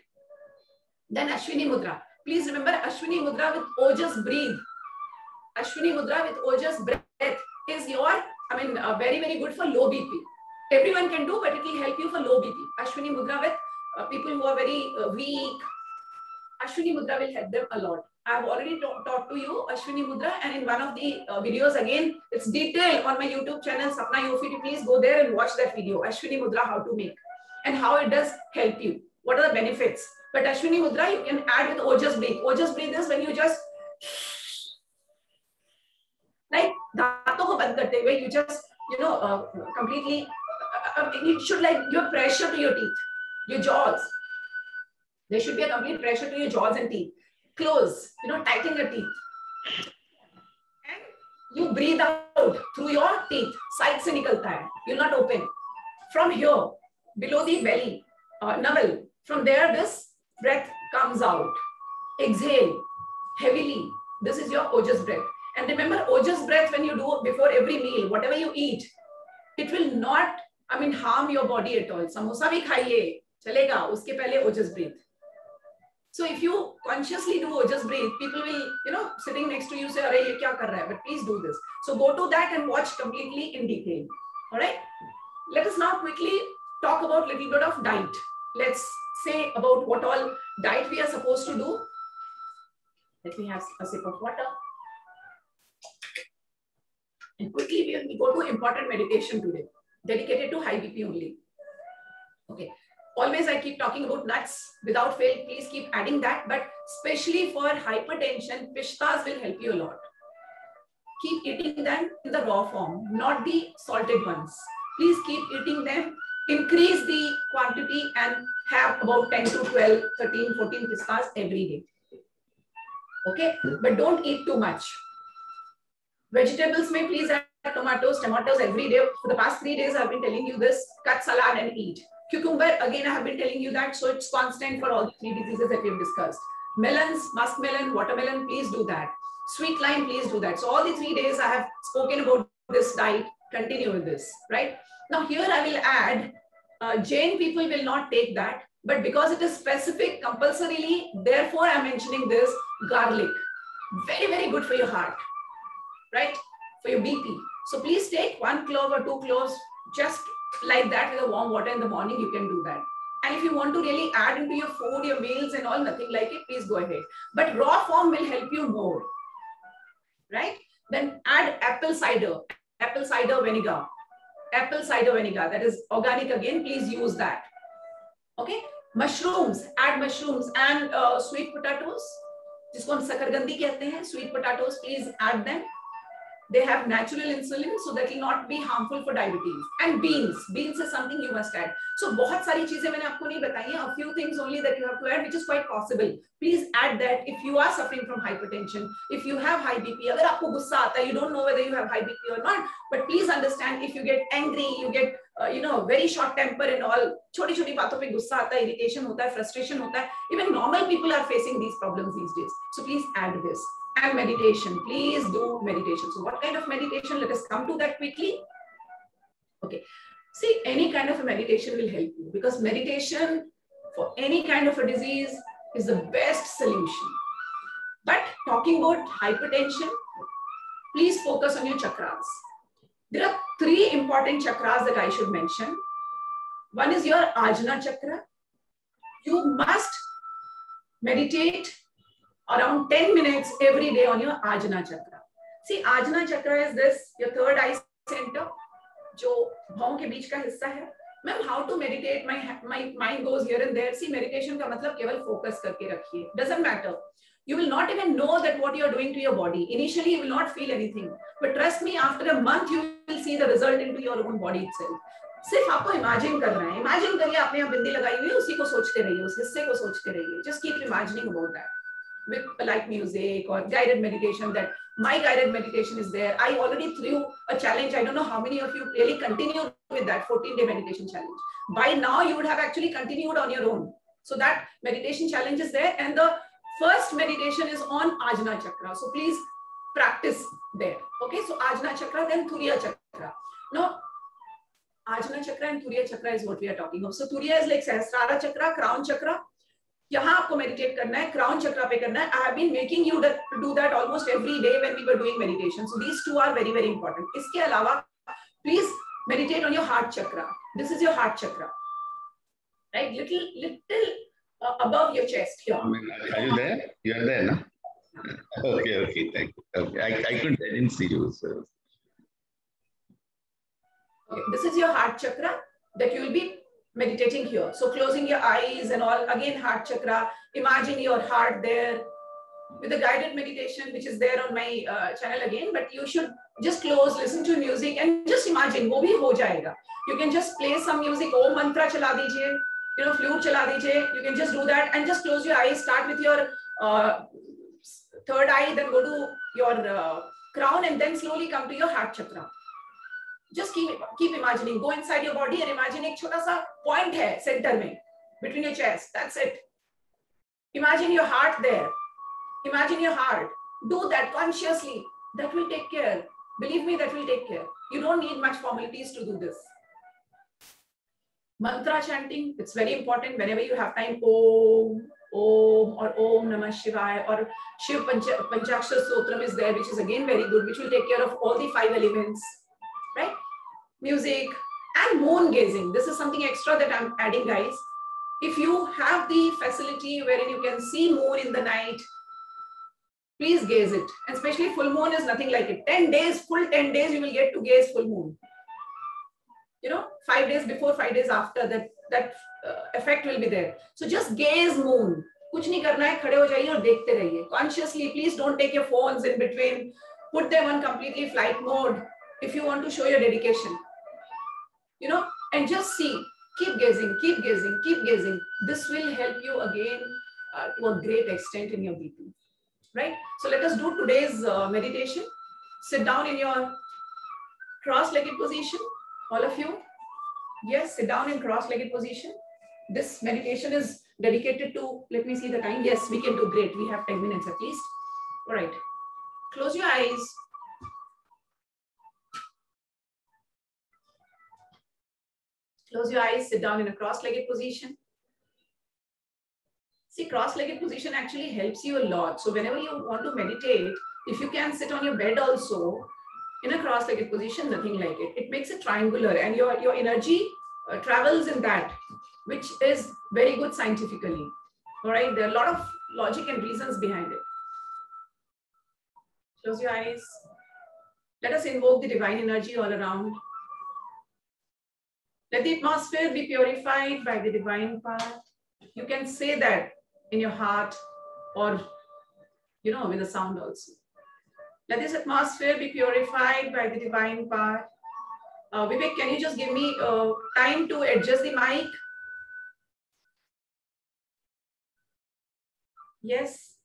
Then Ashwini Mudra. Please remember Ashwini Mudra with Ojas breathe. Ashwini Mudra with Ojas breath is your, very, very good for low BP. Everyone can do, but it will help you for low BP. Ashwini Mudra with people who are very weak. Ashwini Mudra will help them a lot. I have already taught to you Ashwini Mudra, and in one of the videos again, it's detailed on my YouTube channel, Sapna Yofiti. Please go there and watch that video. Ashwini Mudra, how to make and how it does help you. What are the benefits? But Ashwini Mudra, you can add with Ojas breathe. Ojas breathe is when you just like दांतों को बंद करते हुए, you just completely. It should like your pressure to your teeth, your jaws. There should be a complete pressure to your jaws and teeth. Close, tighten your teeth. And you breathe out through your teeth. Side se nikalta hai. You'll not open. From here, below the belly, navel. From there, this breath comes out. Exhale heavily. This is your Ojas breath. And remember, Ojas breath when you do before every meal, whatever you eat, it will not, harm your body at all. Samosa bhi khaiye, chalega, uske pehle Ojas breathe. So if you consciously do Ojas breathe, people will, sitting next to you say, "Arey, ye kya kar raha hai?" But please do this. So go to that and watch completely in detail. All right. Let us now quickly talk about a little bit of diet. Let's say about what all diet we are supposed to do. Let me have a sip of water. And quickly we go to important meditation today, dedicated to high BP only. Okay. Always I keep talking about nuts without fail. Please keep adding that. But especially for hypertension, pistas will help you a lot. Keep eating them in the raw form, not the salted ones. Please keep eating them. Increase the quantity and have about 10 to 12, 13, 14 pistas every day. Okay. But don't eat too much. Vegetables may please add tomatoes every day. For the past 3 days, I've been telling you this. Cut salad and eat. Cucumber, again, I have been telling you that. So it's constant for all the 3 diseases that we've discussed. Melons, muskmelon, watermelon, please do that. Sweet lime, please do that. So all the 3 days I have spoken about this diet. Continue with this, right? Now here I will add, Jain people will not take that. But because it is specific compulsorily, therefore I'm mentioning this. garlic. Very, very good for your heart, right? For your BP. So please take 1 clove or 2 cloves, just like that with a warm water in the morning, you can do that. And if you want to really add into your food, your meals and all, nothing like it, please go ahead. But raw form will help you more, right? Then add apple cider vinegar. Apple cider vinegar, that is organic again, please use that. Okay, mushrooms, add mushrooms and sweet potatoes, जिसको हम शकरकंदी कहते हैं, sweet potatoes, please add them. They have natural insulin, so that will not be harmful for diabetes. And beans is something you must add. So बहुत सारी चीजें मैंने आपको नहीं बताई हैं. A few things only that you have to add, which is quite possible. Please add that if you are suffering from hypertension, if you have high BP. अगर आपको गुस्सा आता है, you don't know whether you have high BP or not. But please understand, if you get angry, you get very short temper and all. छोटी छोटी बातों पे गुस्सा आता है, irritation होता है, frustration होता है. Even normal people are facing these problems these days. So please add this. And meditation, please do meditation. So what kind of meditation? Let us come to that quickly. Okay, see, any kind of a meditation will help you, because meditation for any kind of a disease is the best solution. But talking about hypertension, please focus on your chakras. There are 3 important chakras that I should mention. One is your Ajna chakra. You must meditate around 10 minutes every day on your Ajna chakra. See, Ajna chakra is this, your third eye center, जो भावों के बीच का हिस्सा है. Ma'am, how to meditate? My mind goes here and there. See, meditation का मतलब केवल focus करके रखिए. Doesn't matter. You will not even know that what you are doing to your body. Initially, you will not feel anything. But trust me, after a month, you will see the result into your own body itself. सिर्फ आपको imagine करना है. Imagine करिए आपने यहाँ बिंदी लगाई हुई है, उसी को सोचते रहिए, उस हिस्से को सोचते रहिए. Just keep imagining about that. With polite music or guided meditation, that my guided meditation is there. I already threw a challenge. I don't know how many of you really continued with that 14-day meditation challenge. By now, you would have actually continued on your own. So that meditation challenge is there. And the first meditation is on Ajna chakra. So please practice there. Okay, so Ajna chakra, then Turiya chakra. Now, Ajna chakra and Turiya chakra is what we are talking of. So Turiya is like Sahasrara chakra, crown chakra. यहाँ आपको meditate करना है, crown chakra पे करना है. I have been making you do that almost every day when we were doing meditation. So these 2 are very, very important. इसके अलावा, please meditate on your heart chakra. This is your heart chakra, right? Little above your chest here. Are you there? You are there, no? Okay, thank you. Okay, I didn't see you. So. Okay, this is your heart chakra that you will be meditating here. So closing your eyes and all, again heart chakra, imagine your heart there with the guided meditation, which is there on my channel again, but you should just close, listen to music and just imagine, wo bhi ho jayega. You can just play some music, Om mantra chala dijiye, flute chala dijiye. You can just do that and just close your eyes, start with your third eye, then go to your crown and then slowly come to your heart chakra. Just keep imagining. Go inside your body and imagine एक छोटा सा point है center में, between your chest. That's it. Imagine your heart there. Imagine your heart. Do that consciously. That will take care. Believe me, that will take care. You don't need much formalities to do this. Mantra chanting, it's very important. Whenever you have time, Om, or Om Namah Shivaya, or Shiv Panchakshara Stotram is there, which is again very good, which will take care of all the 5 elements. Right? Music and moon gazing. This is something extra that I'm adding, guys. If you have the facility wherein you can see moon in the night, please gaze it. And especially full moon is nothing like it. 10 days, full 10 days, you will get to gaze full moon. 5 days before, 5 days after, that effect will be there. So just gaze moon. कुछ नहीं करना है, खड़े हो जाइए और देखते रहिए. Consciously, please don't take your phones in between. Put them on completely flight mode. If you want to show your dedication, and just see, keep gazing, keep gazing, keep gazing. This will help you again to a great extent in your BP, right? So let us do today's meditation. Sit down in your cross-legged position, all of you. Yes, sit down in cross-legged position. This meditation is dedicated to, let me see the time. Yes, we can do great. We have 10 minutes at least. All right. Close your eyes. Close your eyes, sit down in a cross-legged position. See, cross-legged position actually helps you a lot. So whenever you want to meditate, if you can sit on your bed also in a cross-legged position, nothing like it. It makes it triangular and your energy travels in that, which is very good scientifically. All right, there are a lot of logic and reasons behind it. Close your eyes. Let us invoke the divine energy all around. Let the atmosphere be purified by the divine path. You can say that in your heart or, with a sound also. Let this atmosphere be purified by the divine path. Vivek, can you just give me time to adjust the mic? Yes.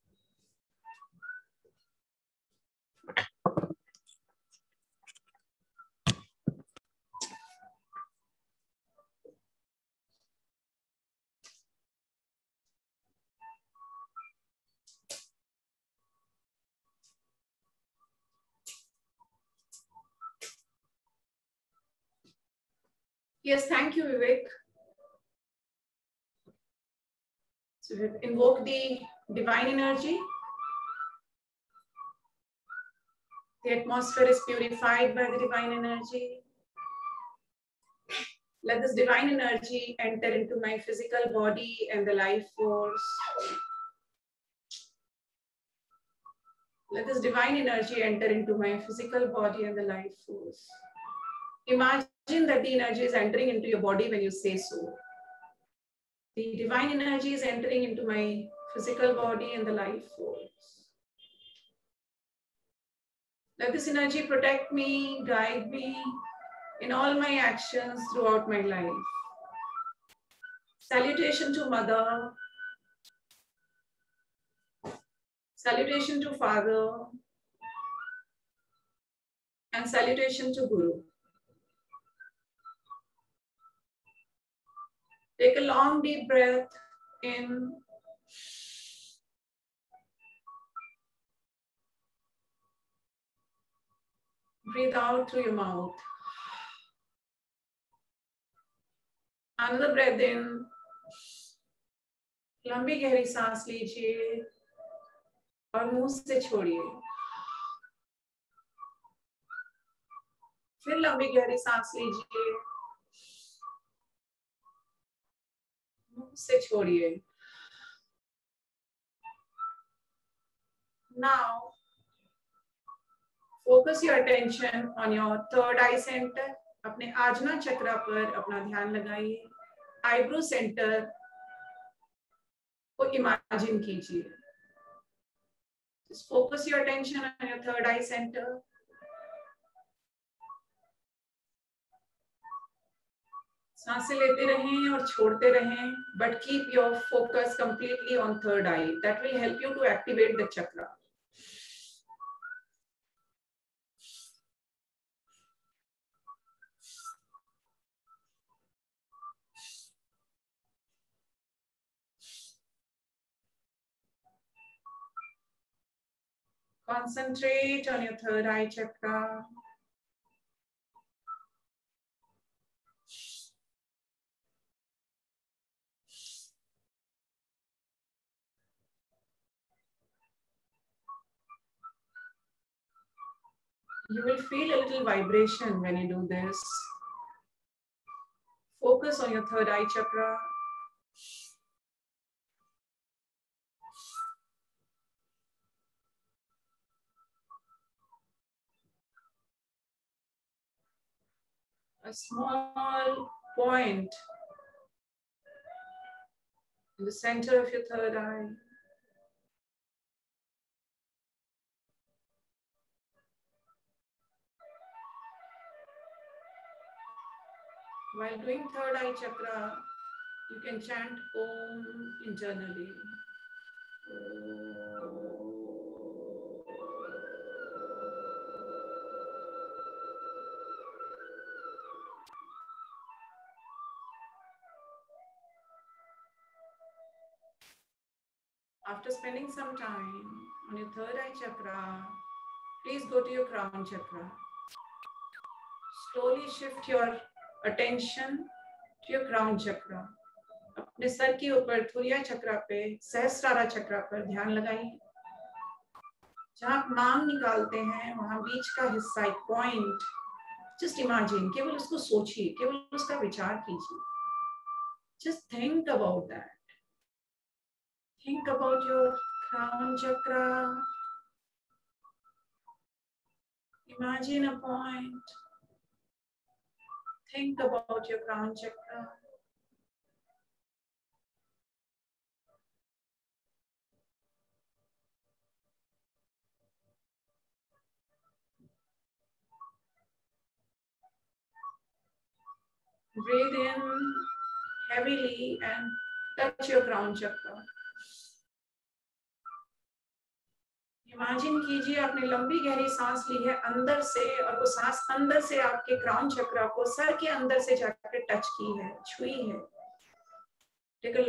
Yes, thank you, Vivek. So we invoke the divine energy. The atmosphere is purified by the divine energy. Let this divine energy enter into my physical body and the life force. Let this divine energy enter into my physical body and the life force. Imagine that the energy is entering into your body when you say so. The divine energy is entering into my physical body and the life force. Let this energy protect me, guide me in all my actions throughout my life. Salutation to Mother. Salutation to Father. And salutation to Guru. Take a long deep breath in. Breathe out through your mouth. Another breath in. लंबी गहरी सांस लीजिए और मुंह से छोड़िए. फिर लंबी गहरी सांस लीजिए, मुंह से छोड़िए. Now, focus your attention on your third eye center. अपने आजना चक्र पर अपना ध्यान लगाइए. आईब्रो सेंटर को इमेजिन कीजिए. Just focus your attention on your third eye center. सांसें लेते रहें और छोड़ते रहें, but keep your focus completely on third eye. That will help you to activate the chakra. Concentrate on your third eye chakra. You will feel a little vibration when you do this. Focus on your third eye chakra. A small point in the center of your third eye. While doing third eye chakra, you can chant Om internally. After spending some time on your third eye chakra, please go to your crown chakra. Slowly shift your attention to your crown chakra. अपने sir के ऊपर तुरिया चक्र पे, सहस्रारा चक्र पर ध्यान लगाइए। जहां आप मांग निकालते हैं वहां बीच का हिस्सा, एक पॉइंट, जस्ट इमेजिन, केवल उसको सोचिए, केवल उसका विचार कीजिए। Just think about that, think about your crown chakra, imagine a point, think about your crown chakra. Breathe in heavily and touch your crown chakra. Imagine कीजिए आपने लंबी गहरी सांस ली है अंदर से, और वो सांस अंदर से आपके क्राउन चक्र को सर के अंदर से जाकर टच की है, छुई है। Take a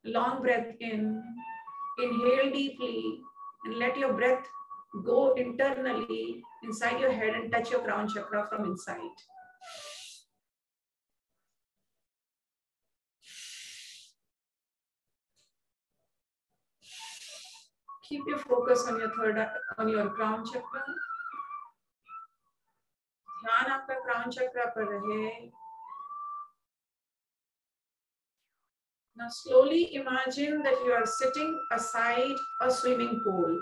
long breath in, inhale deeply and let your breath go internally inside your head and touch your crown chakra from inside. Keep your focus on your crown chakra. ध्यान आपका crown चक्र पर रहे। Now slowly imagine that you are sitting aside a swimming pool.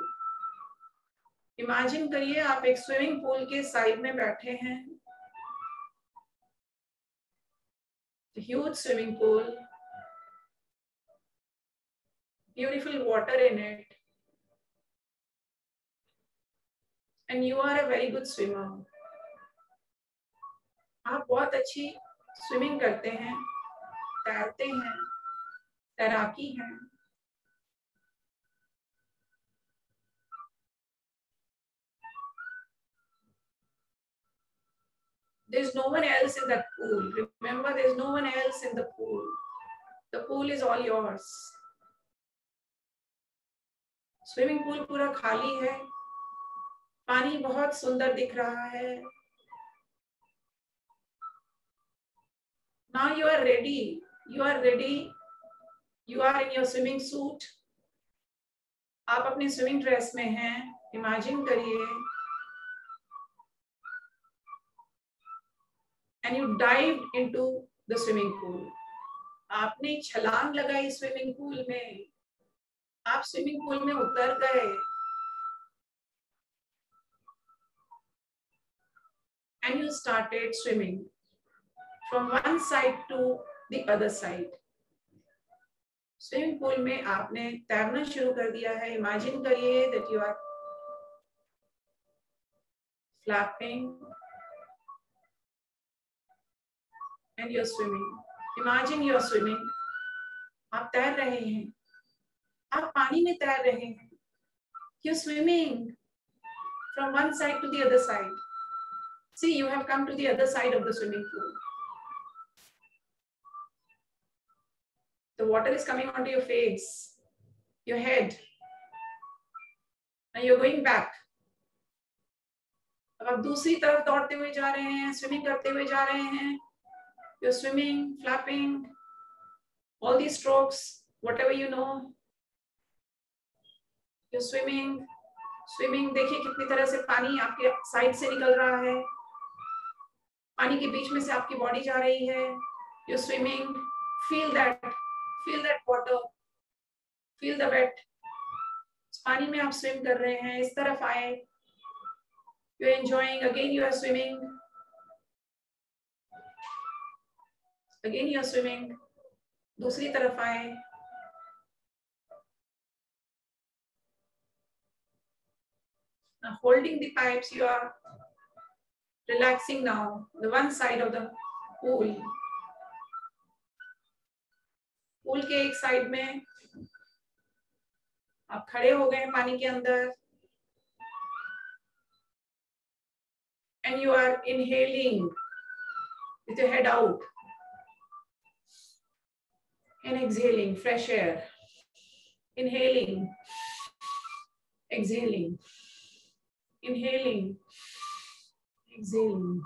Imagine करिए आप एक swimming pool के side में बैठे हैं। A huge swimming pool, beautiful water in it, and you are a very good swimmer. आप बहुत अच्छी स्विमिंग करते हैं, तैरते हैं, तैराकी है। There's no one else in that pool. Remember, there's no one else in the pool. The pool is all yours. Swimming pool पूरा खाली है, पानी बहुत सुंदर दिख रहा है। Now you are ready. You are ready. You are in your swimming suit. आप अपनी स्विमिंग ड्रेस में हैं। इमेजिन करिए। And you dived into the swimming pool. आपने छलांग लगाई स्विमिंग पूल में। आप स्विमिंग पूल में उतर गए। And you started swimming from one side to the other side. Swimming pool में आपने तैरना शुरू कर दिया है। इमेजिन करिए that you are flapping and you're swimming. Imagine you're swimming. आप तैर रहे हैं, आप पानी में तैर रहे हैं। You're swimming from one side to the other side. See, you have come to the other side of the swimming pool. The water is coming onto your face, your head, and you're going back. अब आप दूसरी तरफ दौड़ते हुए जा रहे हैं, swimming करते हुए जा रहे हैं। You're swimming, flapping, all these strokes, whatever you know. You're swimming, swimming. देखिए कितनी तरह से पानी आपके साइड से निकल रहा है, पानी के बीच में से आपकी बॉडी जा रही है। You're swimming, feel that water, feel the wet. इस पानी में आप स्विम कर रहे हैं, इस तरफ आए। You're enjoying, again you are swimming, again you are swimming. दूसरी तरफ आए। Now holding the pipes, you are relaxing now. The one side of the pool. Pool के एक साइड में आप खड़े हो गए पानी के अंदर। And you are inhaling with your head out and exhaling fresh air. Inhaling, exhaling, inhaling, exhaling.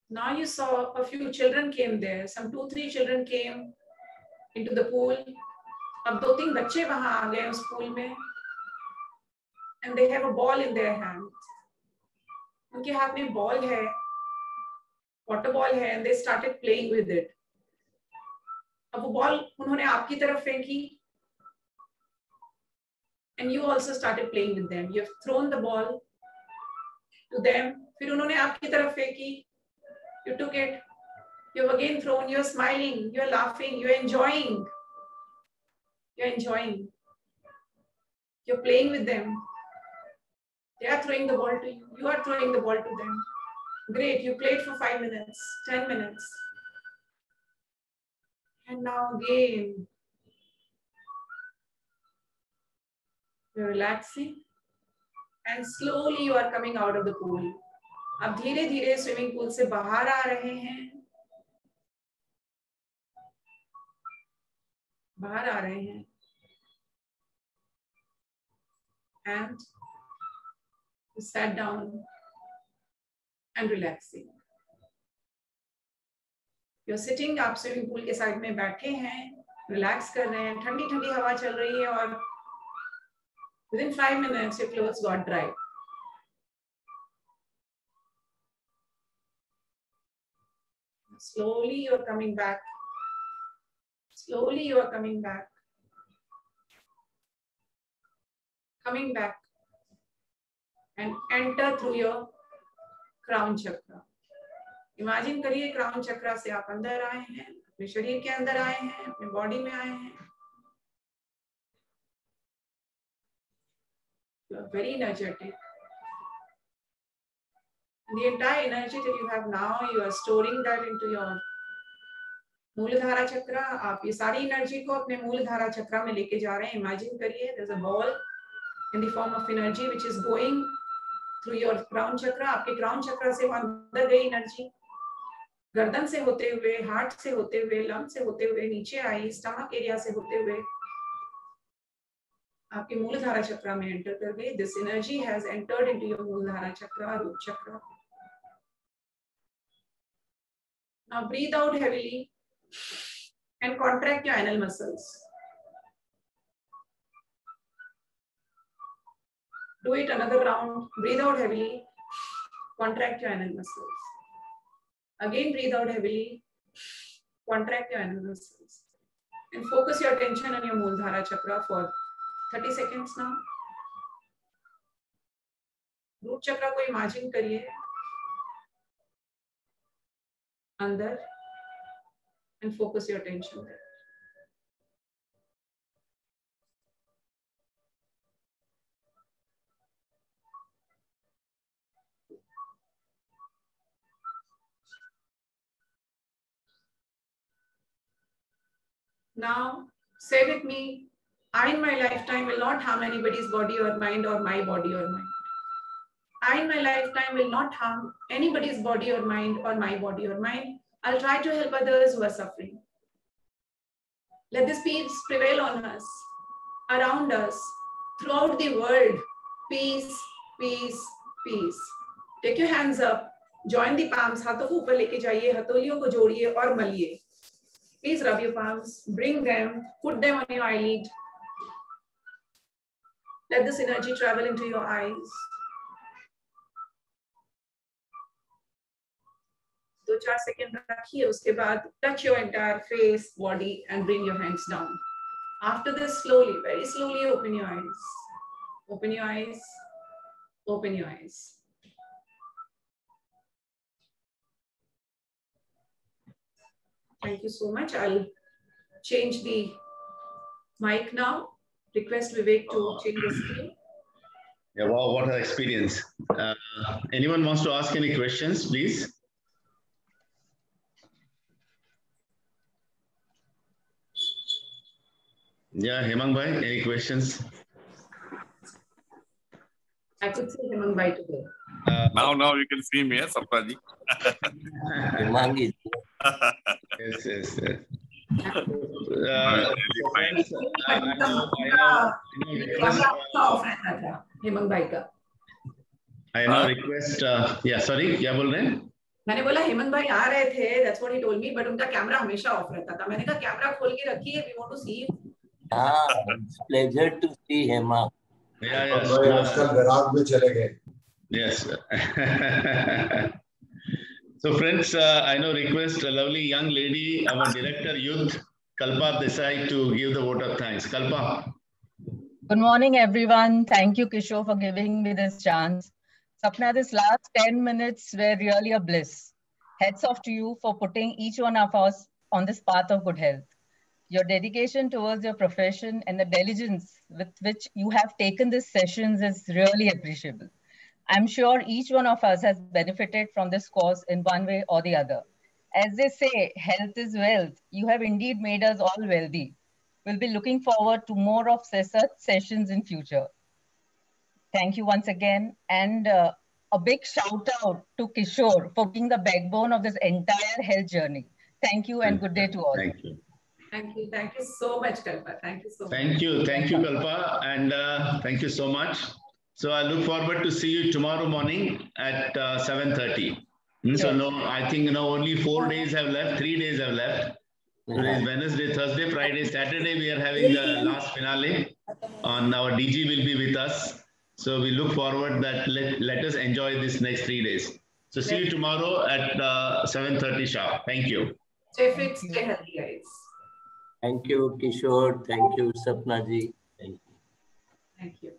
Now you saw a few children came there. Some 2-3 children came into the pool. अब 2-3 बच्चे वहां आ गए उस pool में. And they have a ball in their hand. उनके हाथ में ball है, water ball है, and they started playing with it. अब वो ball उन्होंने आपकी तरफ फेंकी. And you also started playing with them. You have thrown the ball to them. फिर उन्होंने आपकी तरफ फेंकी. You took it. You have again thrown. You are smiling. You are laughing. You are enjoying. You are enjoying. You are playing with them. They are throwing the ball to you. You are throwing the ball to them. Great. You played for 5 minutes, 10 minutes. And now again, you're relaxing. And slowly you are coming out of the pool. अब धीरे धीरे swimming pool से बाहर आ रहे हैं. बाहर आ रहे हैं. And you sat down and relaxing. You're sitting, आप स्विमिंग पूल के साइड में बैठे हैं, रिलैक्स कर रहे हैं. ठंडी ठंडी हवा चल रही है और within 5 minutes your clothes got dry. Slowly you are coming back. Slowly you are coming back. Coming back and enter through your crown chakra. Imagine करिए crown chakra से आप अंदर आए हैं, अपने शरीर के अंदर आए हैं, अपने बॉडी में आए हैं. You are very energetic. And the entire energy that you have now, you are storing that into your मूलधारा चक्र. आप ये सारी एनर्जी को अपने मूलधारा चक्र में लेके जा रहे हैं. इमेजिन करिए there's a ball in the form of energy which is going through your crown chakra. आपके crown chakra से वहां अंदर गई एनर्जी, गर्दन से होते हुए, हार्ट से होते हुए, लंग से होते हुए नीचे आई, स्टमक एरिया से होते हुए आपके मूलधारा चक्र में एंटर कर गई. This energy has entered into your मूलधारा चक्र, रूट चक्र. Now breathe out heavily and contract your anal muscles. Do it another round. Breathe out heavily. Contract your anal muscles. Again, breathe out heavily. Contract your anal muscles. And focus your attention on your Mooladhara chakra for 30 seconds now. Root chakra को imagine करिए अंदर and focus your attention there. Now, say with me, I in my lifetime will not harm anybody's body or mind or my body or mind. I in my lifetime will not harm anybody's body or mind or my body or mind. I'll try to help others who are suffering. Let this peace prevail on us, around us, throughout the world. Peace, peace, peace. Take your hands up, join the palms, हाथों को ऊपर लेके जाइए, हथेलियों को जोड़िए और मलिए. Please rub your palms, bring them, put them on your eyelid. Let this energy travel into your eyes. 2-4 seconds रखिए, उसके बाद touch your entire face, body and bring your hands down. After this, slowly, very slowly open your eyes. Open your eyes. Open your eyes. Thank you so much. I'll change the mic now. Request Vivek to change the screen. Yeah, wow, what an experience. Anyone wants to ask any questions, please? Yeah, Hemang bhai, any questions? I could see Hemang bhai today. Now you can see me, Sapna ji. Hemang is Yes, yes, yes. Hemang bhai ka. I now request, yeah, sorry, क्या बोल रहे हैं? मैंने बोला हेमंत भाई आ रहे थे, that's what he told me, but उनका कैमरा हमेशा ऑफ रहता था. मैंने कहा कैमरा खोल के रखिए, we want to see you. It's pleasure to see Hema. भाई आजकल विराट में चले गए. Yes. So friends, I now request a lovely young lady, our director youth, Kalpa Desai, to give the vote of thanks. Kalpa. Good morning, everyone. Thank you, Kishore, for giving me this chance. Sapna, this last 10 minutes were really a bliss. Hats off to you for putting each one of us on this path of good health. Your dedication towards your profession and the diligence with which you have taken these sessions is really appreciable. I'm sure each one of us has benefited from this course in one way or the other. As they say, health is wealth. You have indeed made us all wealthy. We'll be looking forward to more of such sessions in future. Thank you once again. And a big shout out to Kishore for being the backbone of this entire health journey. Thank you and good day to all. Thank you. Thank you. Thank you so much, Kalpa. Thank you so much. Thank you. Thank you, Kalpa. And thank you so much. So I look forward to see you tomorrow morning at 7:30. So no, I think only 4 days have left. 3 days have left. Today is Wednesday, Thursday, Friday, Saturday. We are having the last finale. On our DG will be with us. So we look forward that let us enjoy this next 3 days. So see you tomorrow at 7:30 sharp. Thank you. Stay fit, stay healthy, guys. Thank you, Kishore. Thank you, Sapna ji. Thank you. Thank you.